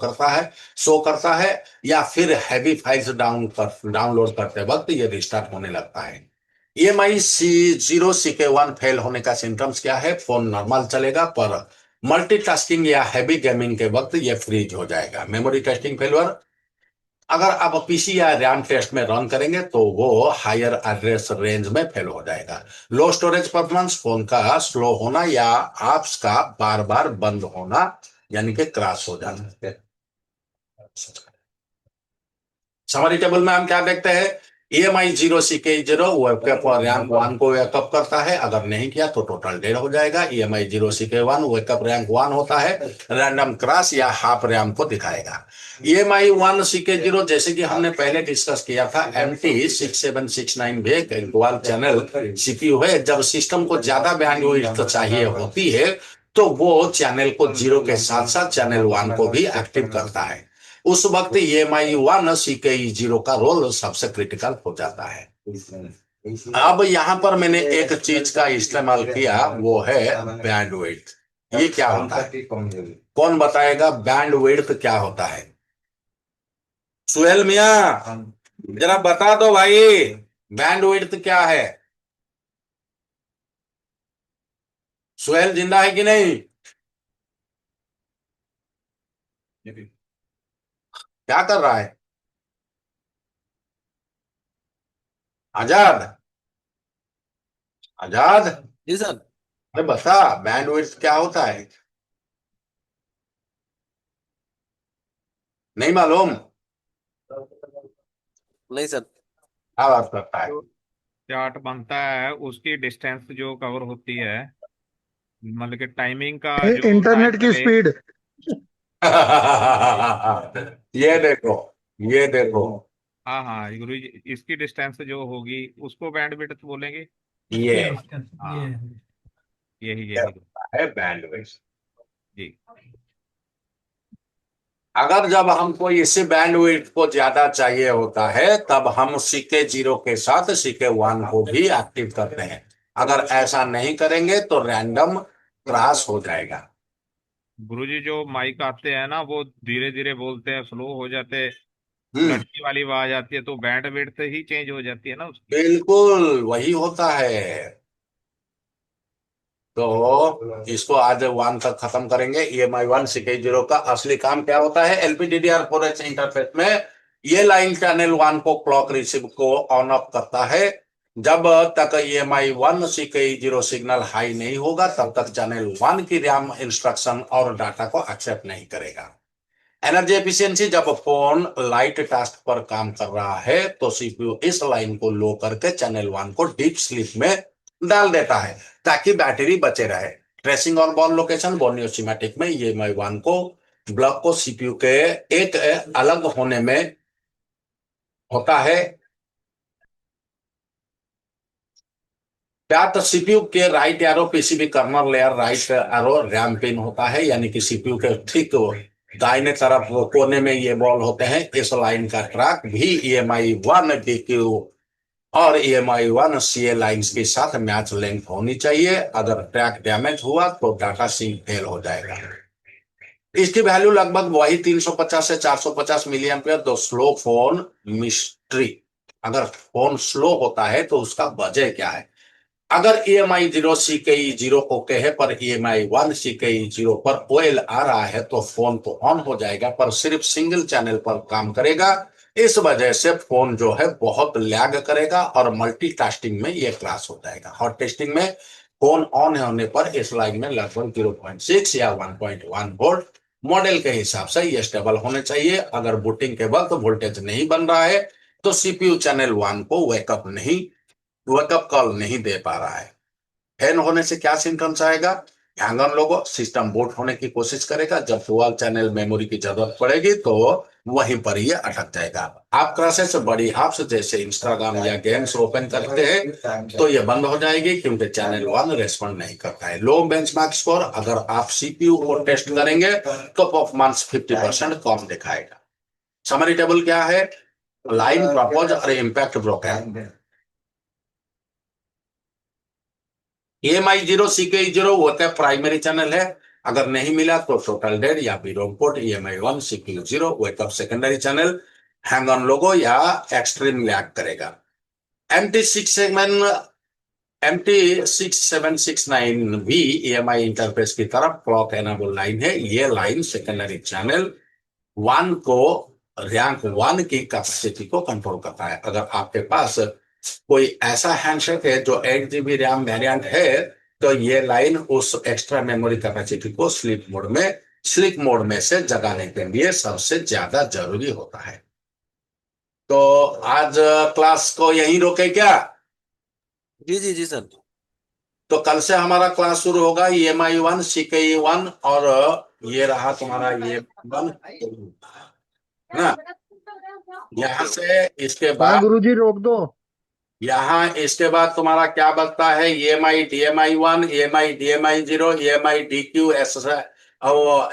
करता है या फिर हैवी फाइल्स डाउनलोड करते वक्त ये रिस्टार्ट होने लगता है। EMI C0 CK1 फेल होने का सिम्टम्स क्या है? फोन नॉर्मल चलेगा पर मल्टीटास्किंग या हैवी गेमिंग के वक्त ये फ्रीज हो जाएगा। मेमोरी टेस्टिंग फेलियर, अगर आप पीसी या रैम टेस्ट में रन करेंगे तो वो हायर एड्रेस रेंज में फेल हो जाएगा। लो स्टोरेज परफॉर्मेंस, फोन का स्लो होना या एप्स का बार बार बंद होना यानी कि क्रैश हो जाना। समरी टेबल में हम क्या देखते हैं? EMI 0 CK0 वेबकैप और रैंक 1 को वेकअप करता है, अगर नहीं किया तो टोटल डेड हो जाएगा। EMI 0 CK1 वेकअप रैंक 1 होता है, रैंडम क्रैश या हाफ रैम को दिखाएगा। EMI 1 CK0 जैसे कि हमने पहले डिस्कस किया था, MT6769 भी एक इक्वल चैनल CPU है। जब सिस्टम को ज्यादा बैंडविड्थ चाहिए होती है तो वो चैनल को 0 के साथ साथ चैनल 1 को भी एक्टिव करता है। उस वक्त EMI 1 CK0 का रोल सबसे क्रिटिकल हो जाता है। अब यहां पर मैंने एक चीज का इस्तेमाल किया, वो है बैंडविड्थ। ये क्या होता है? कौन बताएगा बैंडविड्थ क्या होता है? सुहेल मियां जरा बता दो भाई, बैंडविड्थ क्या है? सुहेल जिंदा है कि नहीं? क्या कर रहा है? आजाद, आजाद, जी सर। अरे बता बैंडविड्थ क्या होता है? नहीं मालूम? नहीं सर। क्या बात करता है? जो चार्ट बनता है उसकी डिस्टेंस जो कवर होती है, मतलब कि टाइमिंग का जो टाइम इंटरनेट की चले। स्पीड। ये देखो, ये देखो, हाँ हाँ गुरु जी, इसकी डिस्टेंस जो होगी उसको बैंडविड्थ बोलेंगे। ये ये इसका ये हाँ, है। यही यही है बैंडविड्थ। जी। अगर जब हमको इसी बैंडविड्थ को ज्यादा चाहिए होता है तब हम CK0 के साथ CK1 को भी एक्टिव करते हैं। अगर ऐसा नहीं करेंगे तो रैंडम क्रैश हो जाएगा। गुरु जी जो माइक आते हैं ना वो धीरे धीरे बोलते हैं, स्लो हो जाते हैं, हम्म, लड़की वाली आवाज आती है तो बैंडविड्थ ही चेंज हो जाती है ना उसकी। बिल्कुल वही होता है। तो इसको आज 1 तक खत्म करेंगे। EMI 1 CK0 का असली काम क्या होता है? LPDDR4H इंटरफेस में ये लाइन चैनल 1 को क्लॉक रिसीव को ऑन ऑफ करता है। जब तक EMI 1 CK0 सिग्नल हाई नहीं होगा तब तक चैनल 1 की रैम इंस्ट्रक्शन और डाटा को एक्सेप्ट नहीं करेगा। एनर्जी एफिशिएंसी, जब फोन लाइट टास्क पर काम कर रहा है तो CPU इस लाइन को लो करके चैनल 1 को डीप स्लीप में डाल देता है ताकि बैटरी बचे रहे। Tracing on born location, Borneo schematic में EMI 1 को ब्लॉक को CPU के एक अलग होने में होता है। क्या? तो CPU के right arrow PCB kernel layer right arrow RAM pin होता है, यानी कि CPU के ठीक दाहिने तरफ कोने में ये बॉल होते हैं। इस लाइन का ट्रैक भी EMI 1 DQ और EMI 1 CA लाइंस के साथ मैच लेंथ होनी चाहिए। अगर ट्रैक डैमेज हुआ तो डाटा सिंक फेल हो जाएगा। इसकी वैल्यू लगभग वही 350 से 450 मिली एम्पियर। दो स्लो फोन मिस्ट्री, अगर फोन स्लो होता है तो उसका वजह क्या है? अगर EMI 0 CKE0 ओके है पर EMI 1 CKE0 पर OL आ रहा है तो फोन तो ऑन हो जाएगा पर सिर्फ सिंगल चैनल पर काम करेगा। इस वजह से फोन जो है बहुत लैग करेगा और मल्टीटास्किंग में ये क्रैश हो जाएगा। हॉट टेस्टिंग में फोन ऑन होने पर इस लाइन में लगभग 0.6 या 1.1 वोल्ट मॉडल के हिसाब से ये स्टेबल होने चाहिए। अगर बूटिंग के वक्त वोल्टेज नहीं बन रहा है तो CPU चैनल 1 को वेकअप कॉल नहीं दे पा रहा है। हैंग होने से क्या सिम्टम्स आएगा? Hang on logo, system boot होने की कोशिश करेगा। जब डुअल चैनल मेमोरी की जरूरत पड़ेगी तो वहीं पर ये अटक जाएगा। आप क्लासेस बड़ी ऐप्स जैसे इंस्टाग्राम या गेम्स ओपन करते हैं तो ये बंद हो जाएगी, क्योंकि चैनल 1 रेस्पॉन्ड नहीं करता है। लो बेंचमार्क स्कोर, अगर आप सीपीयू को टेस्ट करेंगे तो परफॉर्मेंस 50% कम दिखाएगा। समरी टेबल क्या है? लाइन, प्रपोज और इम्पैक्ट ब्रोकन। EMI 0 CKI 0 वो क्या प्राइमरी चैनल है, अगर नहीं मिला तो टोटल डेड या बीरो port. EMI 1 CKU 0 wake up secondary channel, hang on लोगो या एक्सट्रीम लैग करेगा। MT6769V EMI इंटरफेस की तरफ क्लॉक एनेबल लाइन है। ये लाइन सेकेंडरी चैनल 1 को, रैंक 1 की कैपेसिटी को कंट्रोल करता है। अगर आपके पास कोई ऐसा हैंडसेट है जो 8 GB रैम वेरिएंट है तो ये लाइन उस एक्स्ट्रा मेमोरी कैपेसिटी को स्लीप मोड में से जगाने के लिए सबसे ज्यादा जरूरी होता है। तो आज क्लास को यहीं रोके क्या? जी जी जी सर। तो कल से हमारा क्लास शुरू होगा। EMI 1 CKI 1 और ये रहा तुम्हारा ये 1 ना। यहाँ से इसके हाँ बाद, गुरुजी रोक दो। यहाँ इसके बाद तुम्हारा क्या बचता है? EMI DMI 1, EMI DMI 0, EMI DQ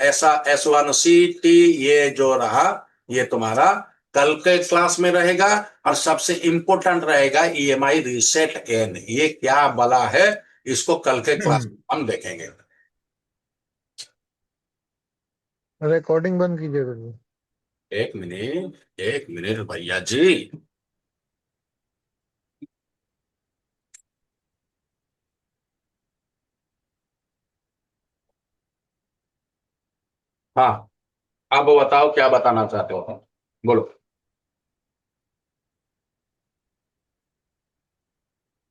ऐसा S1CT, ये जो रहा ये तुम्हारा कल के क्लास में रहेगा। और सबसे इंपॉर्टेंट रहेगा EMI रीसेट एन। ये क्या बला है, इसको कल के क्लास में हम देखेंगे। रिकॉर्डिंग बंद कीजिए गुरुजी। एक मिनट भैया जी। हाँ, अब बताओ क्या बताना चाहते हो, बोलो।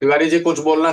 तिवारी जी कुछ बोलना